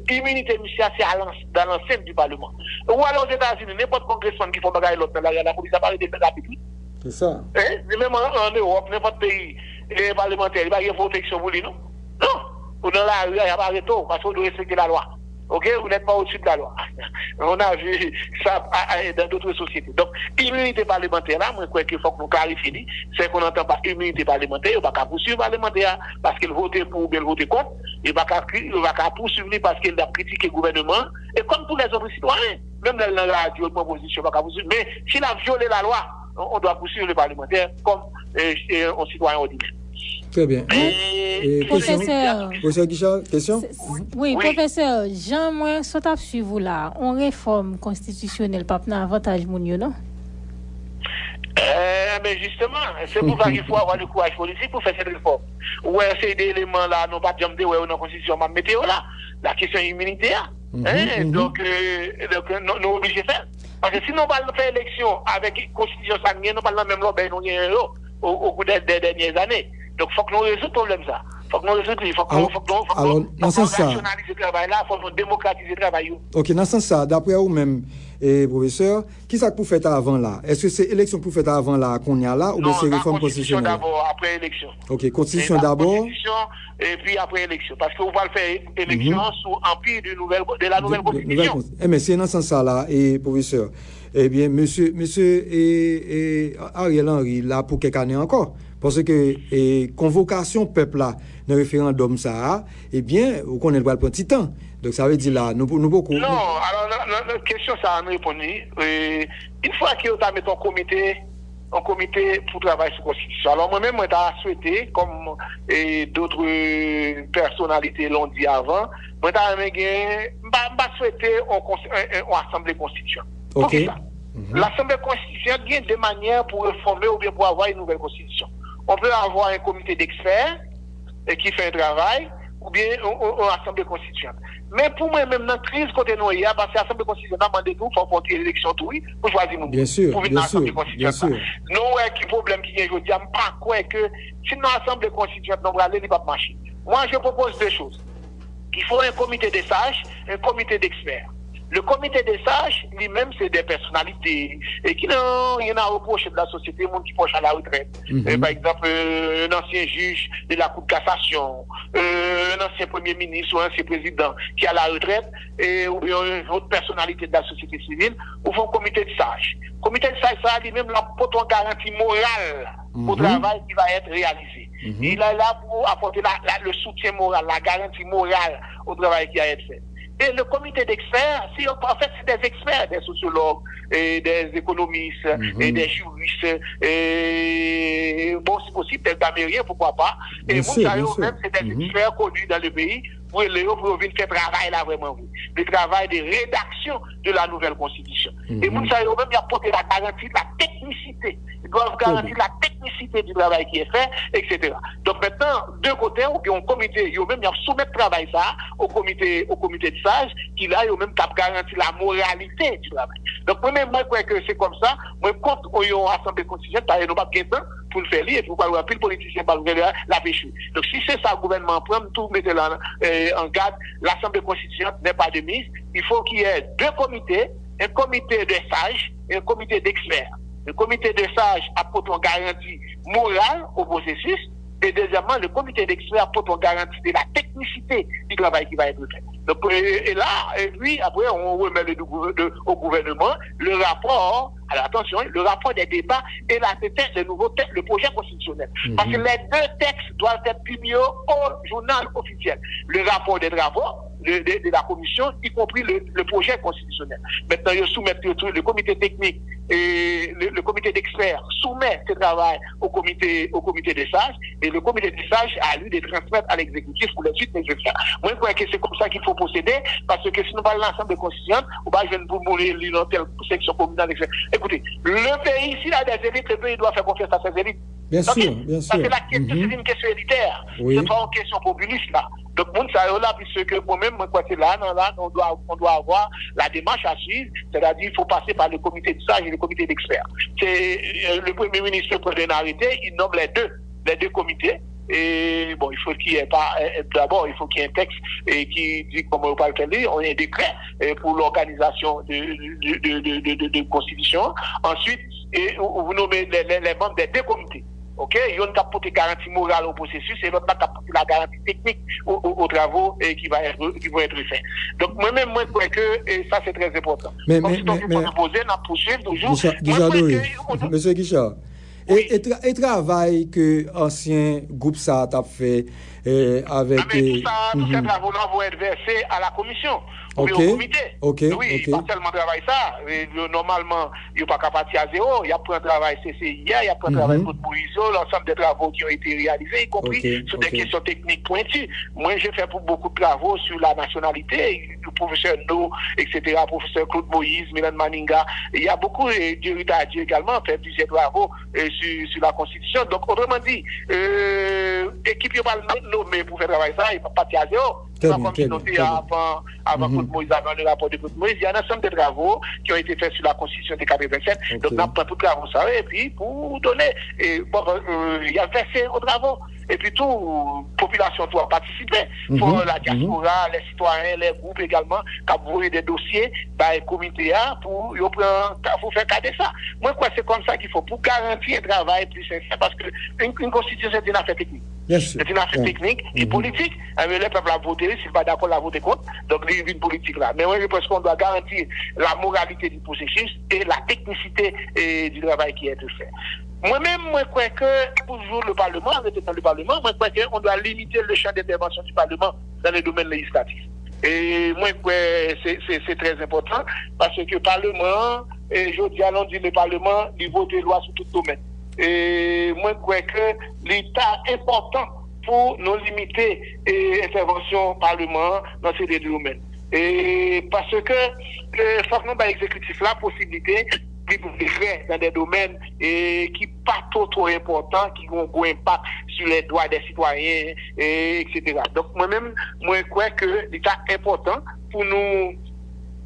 Immunité, monsieur, c'est dans l'enceinte du Parlement. Ou alors aux États-Unis, n'importe congressman qui fait bagaille l'autre, la police a parlé de rapide. C'est ça. Même en Europe, n'importe pays, les parlementaires, il n'y a pas de protection pour lui, non? Non. Ou dans la rue, il n'y a pas de retour, parce qu'on doit respecter la loi. Ok, vous n'êtes pas au-dessus de la loi. On a vu ça dans d'autres sociétés. Donc, immunité parlementaire, là, moi, je crois qu'il faut que nous clarifions, c'est qu'on n'entend pas immunité parlementaire, il ne va pas poursuivre parlementaire parce qu'il vote pour ou bien vote contre, il ne va pas poursuivre parce qu'il a critiqué le gouvernement, et comme tous les autres citoyens, même dans la radio, proposition, il ne va pas poursuivre. Mais s'il a violé la loi, on doit poursuivre le parlementaire comme un citoyen ordinaire. Très bien. Professeur Guichard, question? Oui, professeur, Jean, moi, ce que je vous là, on réforme constitutionnelle, pas un avantage, mon non? Mais justement, c'est pour ça qu'il faut avoir le courage politique pour faire cette réforme. Ouais, ces éléments là, non pas jamais ouais, dans la constitution, ma météo là, la question immunitaire. Donc, nous sommes obligés de faire. Parce que si nous ne pas faire élection avec la constitution sanguine, nous ne pas même lobby au cours des dernières années. Donc, il faut que nous résolvions le problème ça. Il faut que nous résolvions. Il faut que nous rationalisions le travail là, il faut que nous démocratisions le travail. Ok, dans ce sens ça, d'après vous-même, professeur, qui ça pour faire avant là? Est-ce que c'est élection pour faire avant là qu'on y a là ou bien c'est réforme constitutionnelle? Non, d'abord, après élection. Ok, constitution d'abord. Constitution et puis après élection. Parce que vous pouvez faire élection sous empire de la nouvelle constitution. Mais c'est dans ce sens ça là, professeur. Eh bien, monsieur Ariel Henry, là pour quelques années encore. Parce que convocation peuple là, dans le référendum ça, eh bien, vous connaissez le petit temps. Donc ça veut dire là, nous beaucoup. Non, alors la question ça a répondu. Une fois que vous avez mis un comité pour travailler sur la Constitution. Alors moi-même, j'ai souhaité, comme d'autres personnalités l'ont dit avant, moi j'ai souhaité une assemblée constituante. Ok. L'assemblée constituante a des manières pour réformer ou bien pour avoir une nouvelle constitution. On peut avoir un comité d'experts qui fait un travail, ou bien une assemblée constituante. Mais pour moi, même dans la crise côté nous, parce que l'assemblée constituante a demandé tout, il faut faire l'élection tout, pour choisir nous. Bien sûr, pour bien sûr, bien sûr. Nous, qui problème qui est aujourd'hui, je ne pas quoi que si nous l'assemblée constituante, nous allons aller, il ne va pas marcher. Moi, je propose deux choses. Il faut un comité de sages, un comité d'experts. Le comité des sages, lui-même, c'est des personnalités et qui n'ont rien à reprocher de la société, monde qui proche à la retraite. Par exemple, un ancien juge de la Cour de cassation, un ancien premier ministre ou un ancien président qui est à la retraite, ou bien une autre personnalité de la société civile, ou font comité de sages. Le comité de sages, ça lui-même, apporte une garantie morale au travail qui va être réalisé. Il est là pour apporter le soutien moral, la garantie morale au travail qui va être fait. Et le comité d'experts, en fait, c'est des experts, des sociologues, et des économistes, et des juristes, et bon, si possible, des américains, pourquoi pas. Et Moussaïo, même, c'est des experts connus dans le pays, pour venir faire travail là vraiment, le travail de rédaction de la nouvelle constitution. Et Moussaïo, même, il a apporté la garantie de la technicité. Ils doivent garantir la technicité du travail qui est fait, etc. Donc maintenant, deux côtés, on a un comité, ils ont même soumettre le travail ça au comité de sages, qui là, ils ont même garanti la moralité du travail. Donc moi-même, moi, je crois que c'est comme ça. Moi, quand on a une assemblée constitutionnelle, parce que nous n'avons pas de temps pour le faire, et pourquoi le politicien va la pécher. Donc si c'est ça, le gouvernement prend tout, mettez là en garde, l'assemblée constitutionnelle n'est pas de mise. Il faut qu'il y ait deux comités, un comité de sages et un comité d'experts. Le comité de sages apporte une garantie morale au processus. Et deuxièmement, le comité d'experts apporte une garantie de la technicité du travail qui va être fait. Donc, et là, et puis après, on remet au gouvernement le rapport, alors attention, le rapport des débats et le nouveau texte, le projet constitutionnel. Parce que les deux textes doivent être publiés au journal officiel. Le rapport des travaux de la commission, y compris le projet constitutionnel. Maintenant, ils soumettent le comité technique et le comité d'experts soumet ce travail au comité des sages, et le comité des sages a lui de transmettre à l'exécutif pour les suites nécessaires. Moi, je crois que c'est comme ça qu'il faut procéder, parce que si nous parlons l'ensemble constitutionnel, on va je ne vous mourir dans telle section communale, etc. Écoutez, le pays, s'il a des élites, le pays doit faire confiance à ses élites. Bien sûr, bien sûr. Parce que la question, c'est une question élitaire. Oui. C'est pas une question populiste, là. Donc, mon ça là, puisque moi-même, moi, c'est là, on doit avoir la démarche à suivre, c'est-à-dire, il faut passer par le comité de sages et le comité d'experts. C'est, le Premier ministre prend un arrêté, il nomme les deux comités. Et bon, il faut qu'il y ait pas, d'abord, il faut qu'il y ait un texte qui dit, comme on parle de on a un décret pour l'organisation de constitution. Ensuite, vous nommez les membres des deux comités. Ok, il y a une apporté garantie morale au processus et l'autre a apporté la garantie technique aux travaux qui vont être faits. Donc moi-même, moi, je crois que ça c'est très important. Mais poser, on poursuivre toujours. Monsieur Guichard, oui. Et travail que ancien groupe ça a fait avec. Tous ces travaux-là vont être versés à la commission. Ou au comité. Oui, pas seulement travail ça. Normalement, il n'y a pas qu'à partir à zéro. Il y a pas un travail CCIA, il y a pas un travail pour Moïse, l'ensemble des travaux qui ont été réalisés, y compris sur des questions techniques pointues. Moi, j'ai fait pour beaucoup de travaux sur la nationalité, le professeur No, etc., professeur Claude Moïse, Milan Maninga. Il y a beaucoup d'héritage également, fait plusieurs travaux sur la Constitution. Donc, autrement dit, équipe, il n'y a pas nommé pour faire travail ça, il ne va pas partir à zéro. Comme je noté avant Claude Moïse, avant le rapport de Claude Moïse, il y a un ensemble de travaux qui ont été faits sur la Constitution de 87. Donc, on a pris tous les travaux ça, et puis pour donner, il y a versé aux travaux. Et puis tout, population doit participer. Pour la diaspora, les citoyens, les groupes également, qui ont des dossiers, le comité pour faire cadrer ça. Moi, je crois que c'est comme ça qu'il faut, pour garantir un travail plus sincère, parce qu'une constitution, c'est une affaire technique. C'est une affaire technique et politique. Le peuple a voté, s'il n'est pas d'accord, il a voté contre. Donc, il y a une politique là. Mais moi, je pense qu'on doit garantir la moralité du processus et la technicité du travail qui est fait. Moi-même, moi, je crois que, toujours le Parlement, dans le Parlement, moi, je crois qu'on doit limiter le champ d'intervention du Parlement dans les domaines législatifs. Et moi, je crois que c'est très important, parce que le Parlement, je dis, allons dire le Parlement, il vote des lois sur tout domaine. Et moi, je crois que l'État est important pour nous limiter l'intervention Parlement dans ces deux domaines. Et parce que, faut que nous, l'exécutif, la possibilité, de faire dans des domaines qui pas trop importants, qui ont un impact sur les droits des citoyens, etc. Donc moi-même, moi je crois que l'État est important pour nous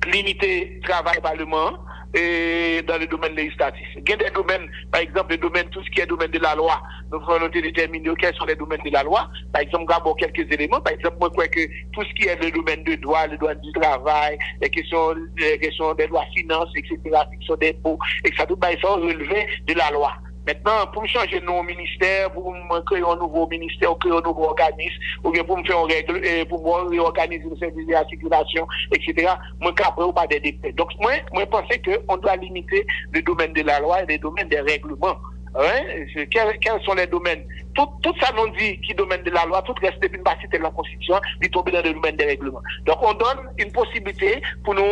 limiter le travail Parlement, dans le domaine législatif. Il y a des domaines, par exemple, le domaine, tout ce qui est domaine de la loi, nous allons déterminer quels sont les domaines de la loi. Par exemple, nous quelques éléments. Par exemple, moi, je crois que tout ce qui est le domaine de droit, le domaine du travail, les questions des lois finances, etc., les questions d'impôts, et ça, tout ça relevé de la loi. Maintenant, pour me changer nos ministères, pour me créer un nouveau ministère, ou créer un nouveau organisme, ou bien pour me faire une règle, pour me réorganiser le service de la circulation, etc., moi, qu'après, ou pas des décrets. Donc, moi, je pensais qu'on doit limiter le domaine de la loi et le domaine des règlements. Hein? Quels sont les domaines? Tout ça nous dit qui domaine de la loi, tout reste depuis une partie de la Constitution, il tombe dans le domaine des règlements. Donc on donne une possibilité pour nous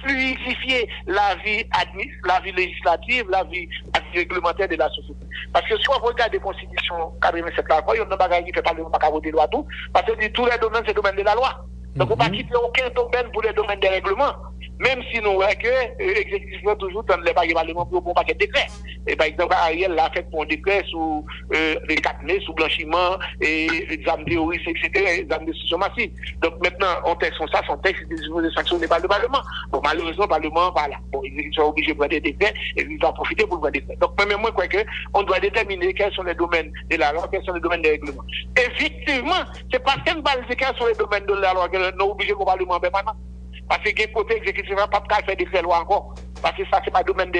fluidifier la vie législative, la vie réglementaire de la société. Parce que si on regarde la Constitution 87 là, il y a un bagage qui fait pas le pas voter loi tout, parce que tous les domaines c'est le domaine de la loi. Donc on ne va pas quitter aucun domaine pour les domaines des règlements. Même si nous voyons que l'exécutif toujours dans les parlements pour un paquet de décrets. Et par exemple, Ariel l'a fait pour un décret sous les 4 mai, sous blanchiment, et examen terroriste, etc., examen de décision massive. Donc maintenant, on texte ça, son texte est sanctionné par le Parlement. Bon, malheureusement, le Parlement, voilà. Bon, ils sont obligés de prendre des décrets et ils doivent profiter pour prendre des décrets. Donc, même moi, je crois qu'on doit déterminer quels sont les domaines de la loi, quels sont les domaines des règlements. Effectivement, c'est parce qu'elle va dire quels sont les domaines de la loi que nous sommes obligés au Parlement permanent. Parce que le côté exécutif n'a pas faire des faits loi encore. Parce que ça, c'est pas le domaine des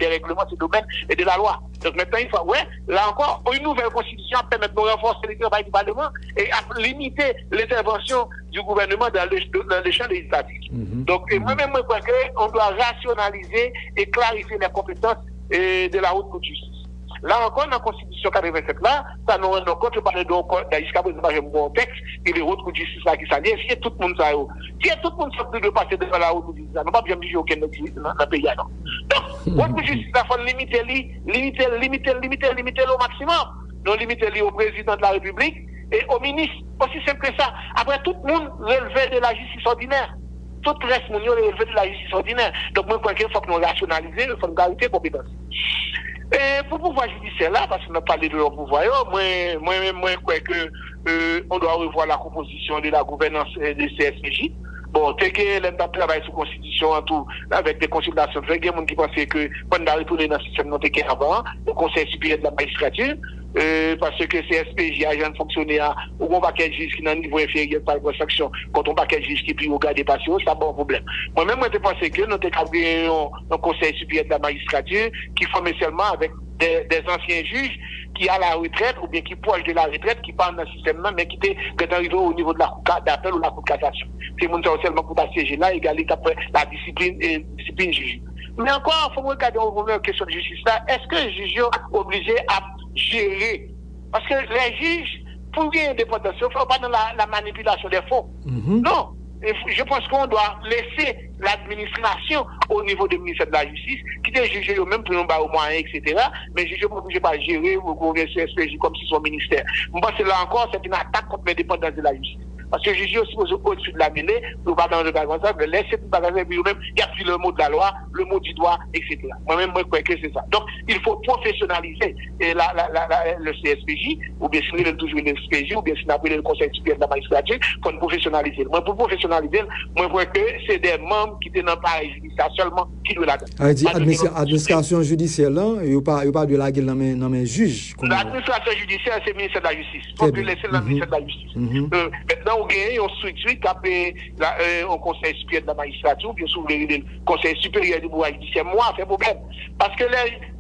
règlements, c'est le domaine de la loi. Donc maintenant, il faut, là encore, une nouvelle constitution permet de renforcer le travail du Parlement et à limiter l'intervention du gouvernement dans le champ législatif. Donc, moi-même, je crois qu'on doit rationaliser et clarifier les compétences de la haute cour de justice. Là encore, dans la Constitution 87, là, ça nous rend compte, je parle jusqu'à présent, j'ai mon texte, et les hautes cours de justice là qui s'allient, si tout le monde ça, si tout le monde s'occupe de passer devant la haute cour de justice, nous pas bien juger aucun dans le pays, non. Donc, haute cour de justice, il faut limiter au maximum. Nous limiter au président de la République et au ministre, aussi simple que ça. Après, tout le monde relevé de la justice ordinaire. Tout le reste, nous relevé de la justice ordinaire. Donc, moi, je crois qu'il faut que nous rationalisions, il faut nous garantir les compétences. Et pour le pouvoir judiciaire là, parce qu'on a parlé de leur pouvoir, moi, je crois que on doit revoir la composition de la gouvernance des CSPJ. Bon, tel que l'État travaille sur la Constitution en tout, avec des consultations, il y a des gens qui pensaient que quand on a retourné dans le système avant, le Conseil supérieur de la magistrature, parce que CSPJ a un fonctionnaire ou un paquet de juges qui n'a un niveau inférieur par la sanction, quand on paquet de juges qui puis regarder patient, c'est un bon problème. Moi-même, je pense que nous avons un Conseil supérieur de la magistrature qui forme seulement avec des anciens juges qui à la retraite ou bien qui proche de la retraite, qui parlent dans le système mais qui étaient arrivés au niveau de la cour d'appel ou la cour de cassation. C'est mon seulement pour siéger là, également après la discipline juge. Mais encore, il faut regarder la question de justice là. Est-ce que les juges sont obligés à gérer? Parce que les juges, pour bien indépendance, il ne faut pas dans la manipulation des fonds. Non. Je pense qu'on doit laisser l'administration au niveau du ministère de la Justice, qui est jugé eux-mêmes pour nous au moyen, etc. Mais je ne peux pas gérer ou gouverner CSPJ comme si son ministère. Moi, c'est là encore, c'est une attaque contre l'indépendance de la justice. Parce que juger aussi au-dessus de la mêlée, nous pas dans le bagage, mais laisser tout le bagage, lui-même, il y a plus le mot de la loi, le mot du droit, etc. Moi-même, moi, je crois que c'est ça. Donc, il faut professionnaliser le CSPJ, ou bien si nous toujours le CSPJ, ou bien si nous appelons le Conseil supérieur de la magistrature, il faut professionnaliser. Moi, pour professionnaliser, moi, je crois que c'est des membres qui étaient dans le pareil judiciaire seulement qui doivent la administration judiciaire, là, il n'y a pas de la gueule dans mes juges. L'administration judiciaire, c'est le ministère de la Justice. Il faut plus laisser le ministère de la Justice. Maintenant, on gagne une structure qui appelle un Conseil supérieur de la magistrature, bien sûr, le Conseil supérieur du pouvoir judiciaire. Moi, c'est un problème. Parce que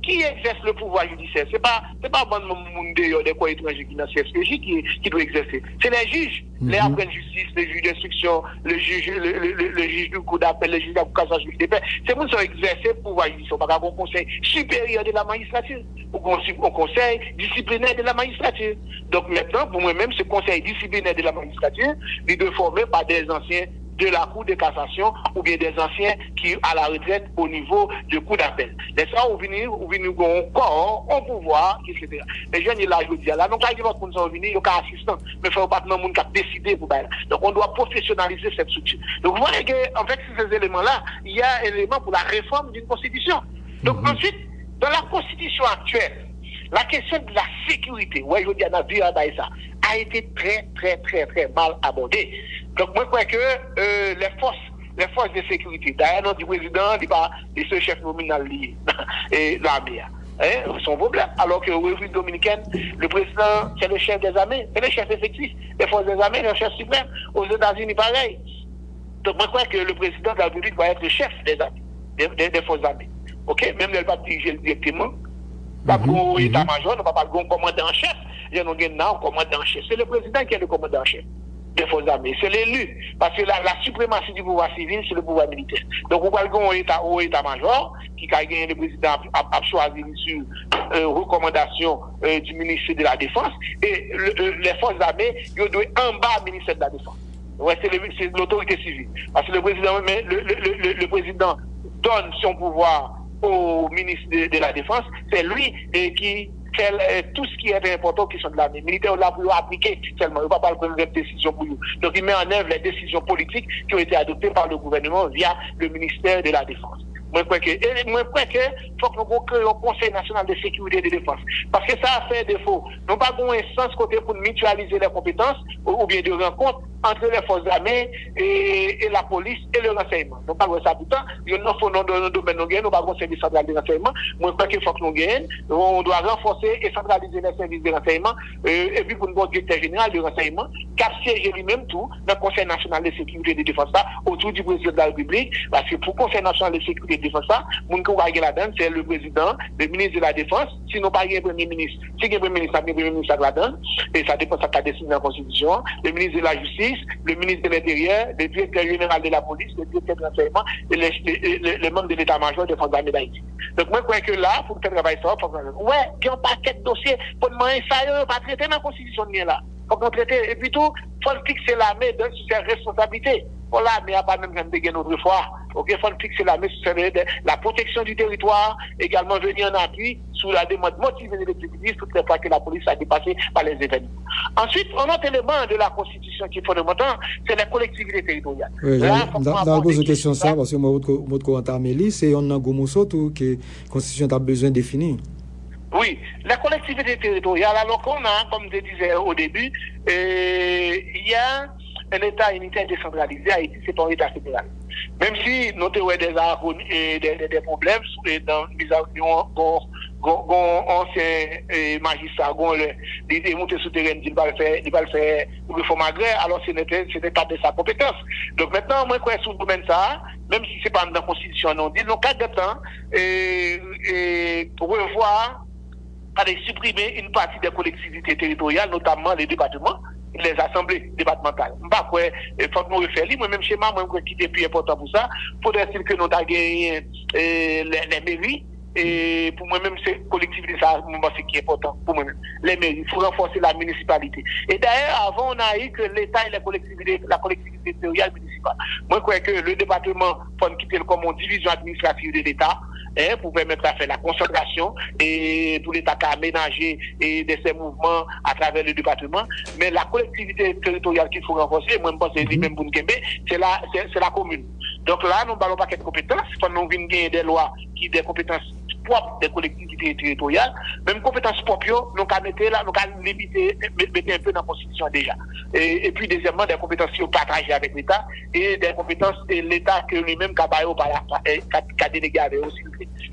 qui exerce le pouvoir judiciaire? C'est pas bon monde des quoi étrangers qui dans le CSPJ qui doit exercer. C'est les juges, les apprenants de justice, les juges d'instruction, le juge du coup d'appel, le juge de la cassation des paix. C'est pour ça exercer le pouvoir judiciaire. Pas un conseil supérieur de la magistrature, ou un conseil disciplinaire de la magistrature. Donc maintenant, pour moi-même, ce conseil disciplinaire de la magistrature, il doit former par des anciens de la Cour de cassation ou bien des anciens qui à la retraite au niveau de Cour d'appel. Les ça, on vient encore au pouvoir, etc. Les jeunes, là, je dis, là, donc, là, ils vont venir, il y a un assistant, mais il faut pas que monde qui a décidé pour ça. Donc, on doit professionnaliser cette structure. Donc, vous voyez qu'en fait, ces éléments-là, il y a un élément pour la réforme d'une constitution. Donc, ensuite, dans la constitution actuelle, la question de la sécurité, ouais, je dis à Navi, ça, a été très, très, très, très mal abordée. Donc, moi, je crois que les forces les forces de sécurité. D'ailleurs, notre président n'est pas le chef nominal lié et l'armée. Son problème. Alors que République dominicaine, le président, c'est le chef des armées, c'est le chef effectif des forces des armées, le chef suprême. Aux États-Unis, pareil. Donc, moi, je crois que le président de la République va être le chef des armées, des forces armées. OK? Même le pas diriger directement. Pas pour l'état-major, nous ne pas le commandant en chef. Il y a un commandant en chef. C'est le président qui est le commandant en chef des forces armées. C'est l'élu. Parce que la suprématie du pouvoir civil, c'est le pouvoir militaire. Donc, on va le au état-major, qui a gagné le président a choisi sur recommandation du ministre de la Défense. Et les forces armées, ils doivent en bas du ministère de la Défense. Ouais, c'est l'autorité civile. Parce que le président donne son pouvoir au ministre de la Défense. C'est lui qui fait tout ce qui est important qui sont de l'armée militaire là pour appliquer seulement. Il ne va pas prendre des décisions pour nous. Donc il met en œuvre les décisions politiques qui ont été adoptées par le gouvernement via le ministère de la Défense. Moi, je crois que faut qu'on crée un Conseil national de sécurité et de défense. Parce que ça a fait défaut. Nous n'avons pas un sens côté pour mutualiser les compétences ou bien de rencontre entre les forces armées et la police et le renseignement. Nous pas ça tout le temps. Il y a dans le domaine nous nous pas un service central de renseignement. Moi, je crois qu'il faut que nous gagnons. On doit renforcer et centraliser les services de renseignement et puis pour nous directeur général de renseignement, cap siège lui-même tout dans le Conseil national de sécurité et de défense ça autour du président de la République. Parce que pour le Conseil national de sécurité et de défense ça, mon qui va là-dedans, c'est le président, le ministre de la Défense. Sinon, pas un premier ministre. Si il y a un premier ministre, il y a un premier ministre là-dedans. Et ça dépend de ce qu'a décidé dans la Constitution. Le ministre de la Justice, le ministre de l'Intérieur, le directeur général de la police, le directeur de l'enseignement et les membres de l'état-major des forces armées d'Haïti. Donc, moi, je crois que là, pour faire travail ça, ouais, il y a un paquet de dossiers pour demander ça, il pas traiter dans la Constitution là. Faut qu'on traite, et puis tout, faut fixer l'armée sur ses responsabilités. Pour l'armée, il n'y a pas même de notre fois. OK, faut fixer l'armée sur la protection du territoire, également venir en appui sur la demande motivée de l'exécutif toutes les fois que la police a dépassé par les événements. Ensuite, un autre élément de la Constitution qui est fondamental, c'est la collectivité territoriale. Oui, dans la pose de question ça, parce que votre commentaire Amélie, c'est un gomoso tout que la Constitution a besoin de définir. Oui, la collectivité territoriale, alors qu'on a, comme je disais au début, il y a un État unitaire décentralisé. Haïti, c'est pas un État fédéral. Même si nous avons des problèmes dans ancien magistrat, les montées souterraines, il va le faire réforme agraire, alors c'était pas de sa compétence. Donc maintenant, moi, je crois sur le domaine ça, même si c'est pas dans la Constitution, non, dit, nous, 4 de temps, revoir, aller supprimer une partie des collectivités territoriales, notamment les départements, les assemblées départementales. Il faut que nous refaisions. Moi-même, chez moi, qui est plus important pour ça, faudrait-il que nous avons gagné les mairies. Et pour moi-même, c'est collectivité, ça, c'est qui est important pour moi-même. Les mairies, il faut renforcer la municipalité. Et d'ailleurs, avant, on a eu que l'État et la collectivité territoriale municipale. Moi, je crois que le département faut quitter comme une division administrative de l'État. Pour permettre de faire la concentration et pour l'État à aménager de ces mouvements à travers le département. Mais la collectivité territoriale qu'il faut renforcer, moi je pense que c'est même pour nous, c'est la commune. Donc là, nous n'avons pas de compétences. Quand nous venons gagner des lois qui ont des compétences propres des collectivités territoriales, même compétences propres, nous avons mettre là, nous avons limiter, mettre un peu dans la Constitution déjà. Et puis deuxièmement, des compétences qui sont partagées avec l'État et des compétences et l'État que lui-même a délégué avec aussi.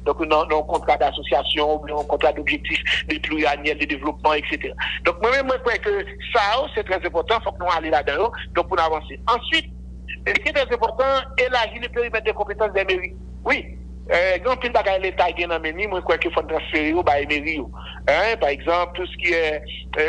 Donc, non contrat d'association, non contrat d'objectif de pluriannuel de développement, etc. Donc, moi-même, je crois que ça, c'est très important, il faut que nous allions là-dedans, donc pour avancer. Ensuite, ce qui est très important, élargir le périmètre des compétences des mairies. Oui. Grand pile bagay l'État qui est dans mairie, moi je crois qu'il faut transférer au bail mairie. Par exemple, tout ce qui est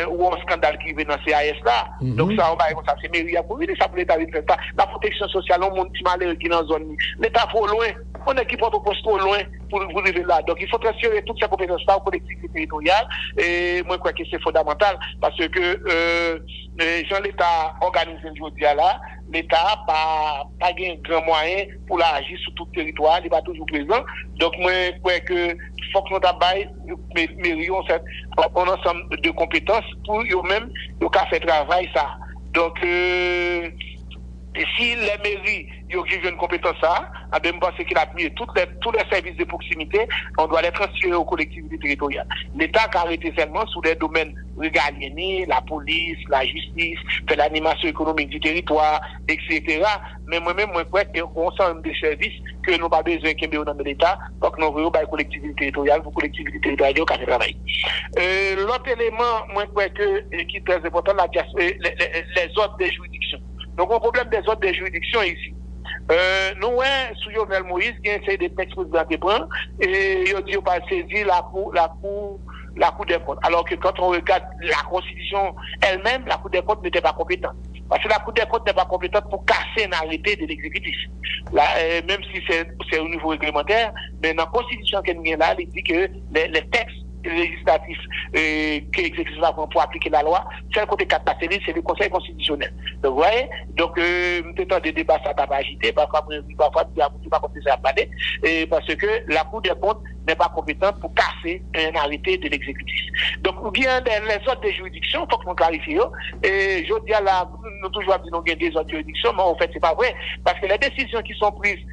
ou un scandale qui vient dans CAS là. Donc ça on va ça c'est mairie pour venir ça pour l'État de faire ça. La protection sociale on monte malheureux qui dans zone. L'État trop loin. On est qui porte au poste trop loin pour arriver là. Donc il faut transférer toutes ces compétences là aux collectivités territoriales et moi je crois que c'est fondamental parce que quand l'État organise aujourd'hui là, l'État pas un grand moyen pour agir sur tout le territoire, il n'est pas toujours présent. Donc moi je crois que faut que nous travaillions un ensemble de compétences pour eux-mêmes faire travail ça. Donc si les mairies ont une compétence ça, je pense qu'il a mis tous les services de proximité, on doit les transférer aux collectivités territoriales. L'État a arrêté seulement sous des domaines régaliens, la police, la justice, faire l'animation économique du territoire, etc. Mais moi-même, moi, crois qu'il y a un ensemble de services que nous n'avons pas besoin de dans l'État, donc nous voulons les collectivités territoriales, pour collectivités territoriales qui ont fait travail. L'autre élément, moi, je crois qui est très important, les ordres des juridictions. Donc, un problème des ordres des juridictions ici. Nous, sous Jovenel Moïse, qui essaie de textes président qui prend, et il dit pas saisir la Cour des comptes. Alors que quand on regarde la Constitution elle-même, la Cour des comptes n'était pas compétente. Parce que la Cour des comptes n'est pas compétente pour casser un arrêté de l'exécutif. Même si c'est au niveau réglementaire, mais dans la Constitution qu'elle vient là, il dit que les textes législatifs que l'exécutif va prendre pour appliquer la loi, c'est le côté 4 c'est le Conseil constitutionnel. Donc, vous voyez, donc, peut-être des débats, ça va agiter, parfois, pas comme ça parler, parce que la Cour des comptes n'est pas compétente pour casser un arrêté de l'exécutif. Donc, ou bien les autres des juridictions, il faut qu'on clarifie. Et je dis là, nous toujours dit nous des autres juridictions, mais en fait, c'est pas vrai, parce que les décisions qui sont prises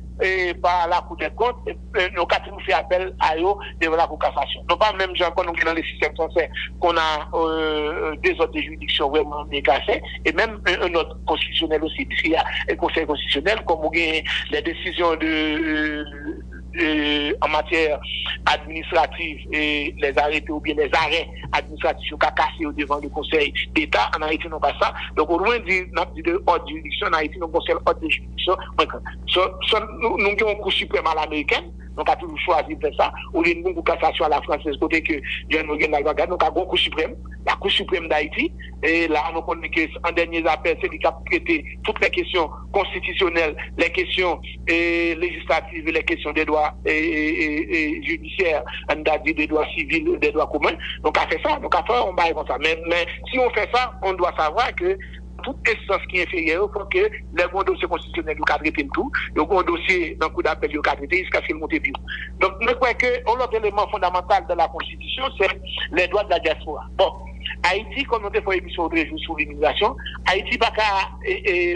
par la Cour des comptes, nous avons fait appel à eux devant la Cour de cassation. Non pas même gens qu'on a dans les systèmes français qu'on a des autres des juridictions vraiment décassées, et même un autre constitutionnel aussi, puisqu'il y a un conseil constitutionnel, comme les décisions en matière administrative et les arrêtés ou bien les arrêts administratifs qui sont cassés devant le Conseil d'État. En Haïti, non pas ça. Donc, au loin de l'ordre de juridiction, en Haïti, nous avons l'ordre de juridiction. Nous avons un cours suprême à l'américaine. Donc, on a toujours choisi de faire ça. Au lieu de nous cassation à la française, côté que Jean Morgan n'a pas gagné, donc, on a un cours suprême, la Cour suprême d'Haïti. Et là, nous connaissons qu'en dernier appel, c'est qui a traité toutes les questions constitutionnelles, les questions législatives et les questions des droits judiciaires, on a dit des droits civils, des droits communs. Donc, on fait ça. Donc, on fait un bail comme ça. Mais si on fait ça, on doit savoir que toute essence qui est inférieure, il faut que les grands dossiers constitutionnels nous traiter tout, les grands dossiers dans le coup d'appel nous traiter jusqu'à ce qu'ils montent plus. Donc, je crois que l'autre élément fondamental de la Constitution, c'est les droits de la diaspora. Bon, Haïti, comme nous avons fait une émission de sur l'immigration, Haïti n'a pas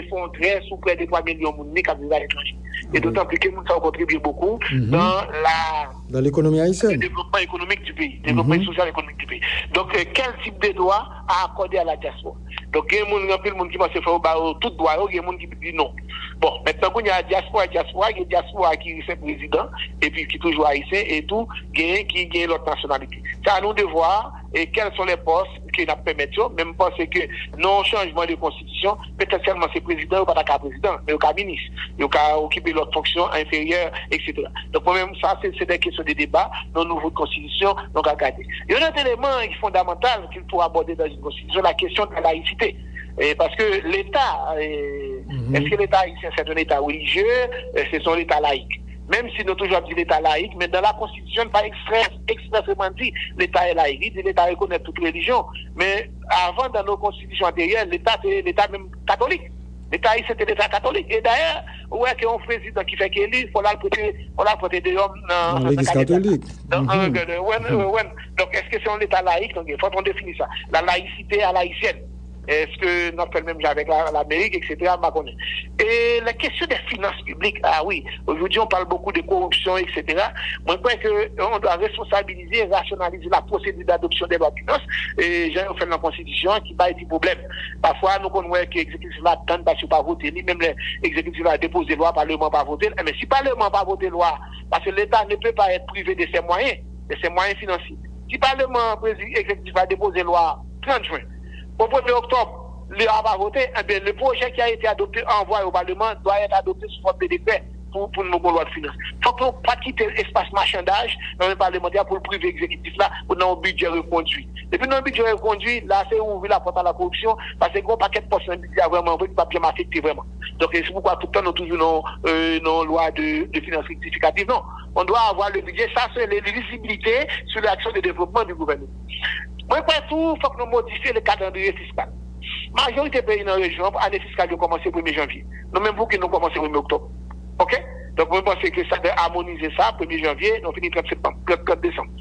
font très sous près de 3 millions de personnes qui vivent à l'étranger. Et d'autant plus que nous avons contribué beaucoup dans l'économie haïtienne. Le développement économique du pays, le développement social économique du pays. Donc, quel type de droit à accorder à la diaspora? Donc, il y a des gens qui pensent faire tout droit, il y a des gens qui disent non. Bon, maintenant, il y a diaspora, il y a diaspora qui est président, et puis qui est toujours haïtien, et tout, qui gagne l'autre nationalité. C'est à nous de voir et quels sont les postes qui nous permettent, même parce que non changement de constitution, peut-être seulement c'est président ou pas d'accord président, mais au cas ministre, il a occupé l'autre fonction inférieure, etc. Donc, moi-même, ça, c'est des questions de débat dans une nouvelle constitution, donc à garder. Il y a un autre élément fondamental qu'il faut aborder dans une constitution, la question de la laïcité. Parce que l'État, est-ce que l'État haïtien c'est un État religieux, c'est son État laïque? Même si nous toujours dit l'État laïque, mais dans la Constitution, pas expressément dit l'État est laïque, il dit l'État reconnaît toute religion. Mais avant, dans nos constitutions antérieures, l'État c'est l'État même catholique. L'État haïtien c'était l'État catholique. Et d'ailleurs, ouais, qu'il y a un président qui fait qu'il il faut la prêter de l'homme dans l'Église catholique. Donc, est-ce que c'est un État laïque? Donc, il faut qu'on définisse ça. La laïcité à l'haïtienne. Est-ce que nous faisons même avec l'Amérique, etc. Et la question des finances publiques, ah oui, aujourd'hui on parle beaucoup de corruption, etc. Moi, je crois qu'on doit responsabiliser et rationaliser la procédure d'adoption des lois de finances. Et j'ai fait dans la Constitution qui n'a pas été problème. Parfois, nous connaissons que l'exécutif va attendre parce qu'il n'a pas voté, ni même l'exécutif va déposer loi, le Parlement va voter. Mais si le Parlement va voter loi, parce que l'État ne peut pas être privé de ses moyens financiers. Si le Parlement exécutif va déposer loi 30 juin, au 1er octobre, le va voter, le projet qui a été adopté, envoyé au Parlement, doit être adopté sous forme de décret pour une loi de finances. Il faut qu'on ne pas quitter l'espace marchandage dans le parlementaire pour le privé exécutif là, pour un budget reconduit. Et puis, dans le budget reconduit, là, c'est ouvrir la porte à la corruption, parce que gros paquet de postes budget vraiment, qui ne va bien m'affecter vraiment. Donc, c'est pourquoi tout le temps, nous toujours nos lois de finances rectificatives. Non. On doit avoir le budget, ça, c'est les visibilités sur l'action de développement du gouvernement. Moi, tout, il faut que nous modifions le calendrier fiscal. La majorité des pays dans la région, l'année fiscale doit commencer le 1er janvier. Nous, même pour que nous commençons le 1er octobre. OK? Donc, moi, je pense que ça doit harmoniser ça, 1er janvier, on finit 30 septembre, 30 décembre.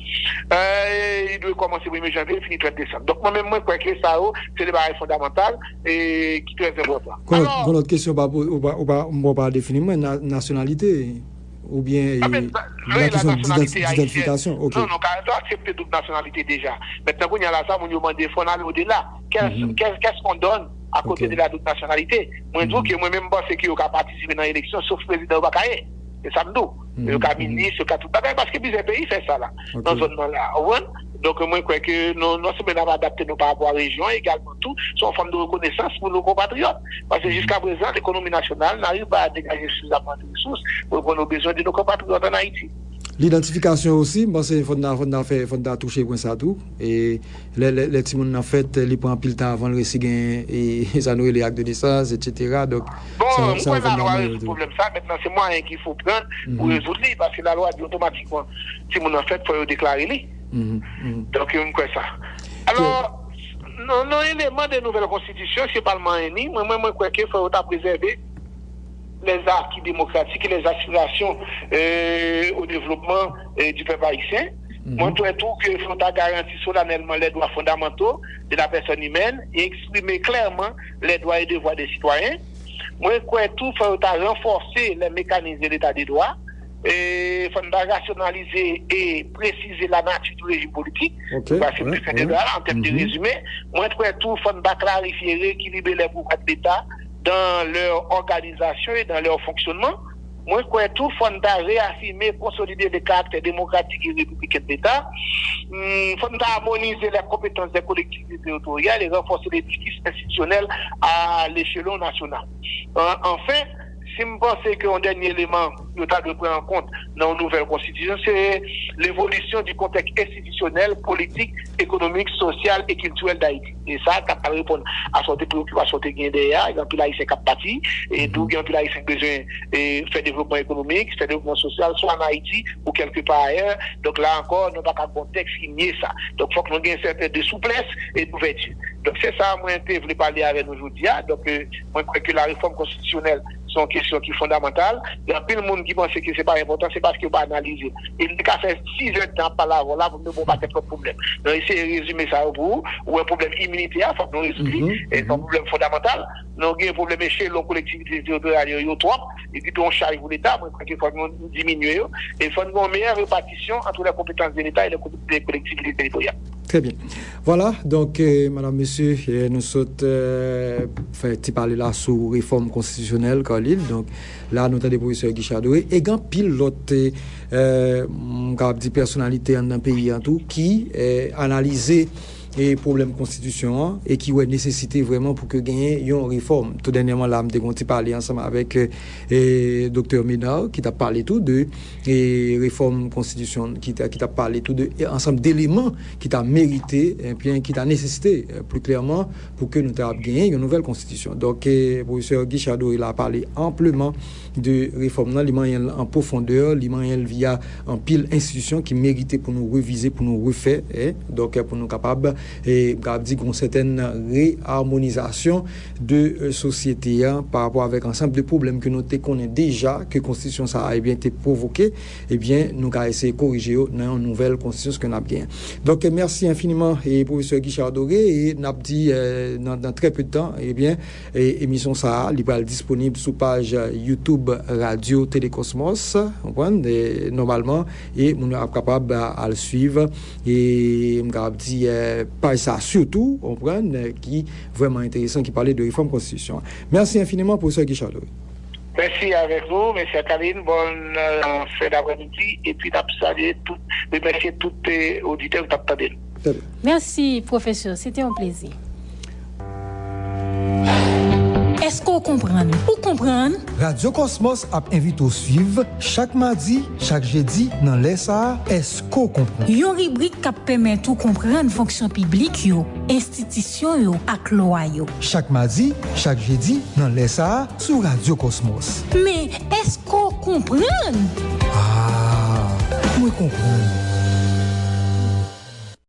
Il doit commencer 1er janvier, finit 30 décembre. Donc, moi-même, moi, je crois que ça, c'est le barrage fondamental et qui est très important. Alors, notre question, on va pas définir nationalité ou bien la question d'identification. Okay. Non, car on accepte toute nationalité déjà. Maintenant, il y a là ça, on demande des fonds au-delà. Qu'est-ce qu'on donne à côté de la double nationalité? Moi, je dis que moi-même, je pense qu'il y a participé dans l'élection, sauf le président Bakaye. C'est ça, le cas ministre, le cas tout. Parce que plusieurs pays font ça là, dans ce zone-là. Donc, moi, je crois que non seulement nous adapter nos par rapport à la région, également tout, sont en forme de reconnaissance pour nos compatriotes. Parce que jusqu'à présent, l'économie nationale n'arrive pas à dégager suffisamment de ressources pour répondre aux besoins de nos compatriotes en Haïti. L'identification aussi, il faut toucher pour ça tout. Et les petits gens en fait, ils prennent pile temps avant le récit et ça nous les actes de naissance, etc. Donc, bon, ça la loi résout le problème ça. Maintenant, c'est moi qu'il faut prendre pour résoudre, parce que la loi dit automatiquement, si mon en fait, il faut le déclarer. Donc, je crois ça. Alors, non, élément de nouvelle constitution, c'est pas le Parlement. Moi, je crois qu'il faut préserver les acquis démocratiques et les aspirations au développement du peuple haïtien. Moi, je trouve qu'il faut garantir solennellement les droits fondamentaux de la personne humaine et exprimer clairement les droits et devoirs des citoyens. Moi, je crois qu'il faut renforcer les mécanismes de l'état des droits. Il faut rationaliser et préciser la nature du régime politique. Parce que en termes de résumé, moi, je crois qu'il faut clarifier et rééquilibrer les pouvoirs de l'État dans leur organisation et dans leur fonctionnement. Moi, je crois que tout faut réaffirmer, consolider le caractère démocratique et républicain de l'État. Il faut harmoniser les compétences des collectivités territoriales et renforcer les justices institutionnelles à l'échelon national. Enfin, si je pense qu'un dernier élément que nous devons prendre en compte dans une nouvelle constitution, c'est l'évolution du contexte institutionnel, politique, économique, social et culturel d'Haïti. Et ça, ça peut répondre à son préoccupation qui est derrière. Il y a un peu d'Haïtien qui a parti, et d'où il y a un peu d'Haïtien qui a besoin de faire développement économique, faire développement social, soit en Haïti ou quelque part ailleurs. Donc là encore, nous n'avons pas un contexte qui nie ça. Donc il faut que nous ayons une certaine de souplesse et d'ouverture. Donc c'est ça, moi, je voulais parler avec nous aujourd'hui. Donc, moi, je crois que la réforme constitutionnelle sont questions qui sont fondamentales. Il y a plein de monde qui pense que c'est pas important, c'est parce qu'il ne faut pas analyser. Il n'y a qu'à faire 6 heures de temps par là, voilà, vous ne pouvez pas faire de problème. Donc, essayez de résumer ça pour vous, ou un problème immunitaire, il faut que nous résoudre, et c'est un problème fondamental. Nous avons un problème échelle, nos collectivités territoriales, il y a trop, et puis on charge pour l'État, moi, je crois qu'il faut que nous diminuions, et il faut une meilleure répartition entre les compétences de l'État et les collectivités territoriales. Très bien. Voilà, donc, madame, monsieur, nous sommes fait parler là sur réforme constitutionnelle, Khalil. Donc, là, nous avons des professeurs Guichard Doré et grand pilote, personnalité dans le pays en tout, qui analysé et problème constitution et qui ouais nécessité vraiment pour que gagner une réforme. Tout dernièrement là on a parlé ensemble avec docteur Ménard qui t'a parlé tout de réforme constitution qui t'a parlé tout de ensemble d'éléments qui t'a mérité et bien qui t'a nécessité plus clairement pour que nous t'a gagné une nouvelle constitution. Donc professeur Guichard Doré il a parlé amplement de réforme là, en profondeur, via un pile institution qui méritait pour nous réviser, pour nous refaire donc pour nous capables et dire une certaine réharmonisation de société par rapport avec ensemble de problèmes que nous connaissons déjà que constitution ça a bien été provoqué et bien nous avons essayé de corriger dans une nouvelle constitution ce que nous avons bien. Donc merci infiniment et professeur Guichard Doré et nous avons dit dans très peu de temps et bien émission ça il va disponible sur page YouTube Radio Télécosmos normalement et nous sommes capables à le suivre et nous avons dit pas ça surtout qui vraiment intéressant qui parlait de réforme constitution. Merci infiniment pour ce Guichard Doré. Merci avec vous, M. Kaline, bonne fin d'après-midi et puis merci tous les auditeurs qui t'attendent. Merci professeur, c'était un plaisir. Est-ce qu'on comprend? Ou comprendre? Radio Cosmos a invité au suivre chaque mardi, chaque jeudi dans l'ESA. Est-ce qu'on comprend? Yon rubrique qui permet de comprendre fonction publique yo, institution yo, ak loi yo. Chaque mardi, chaque jeudi dans l'ESA sur Radio Cosmos. Mais est-ce qu'on comprend? Ah, oui comprendre.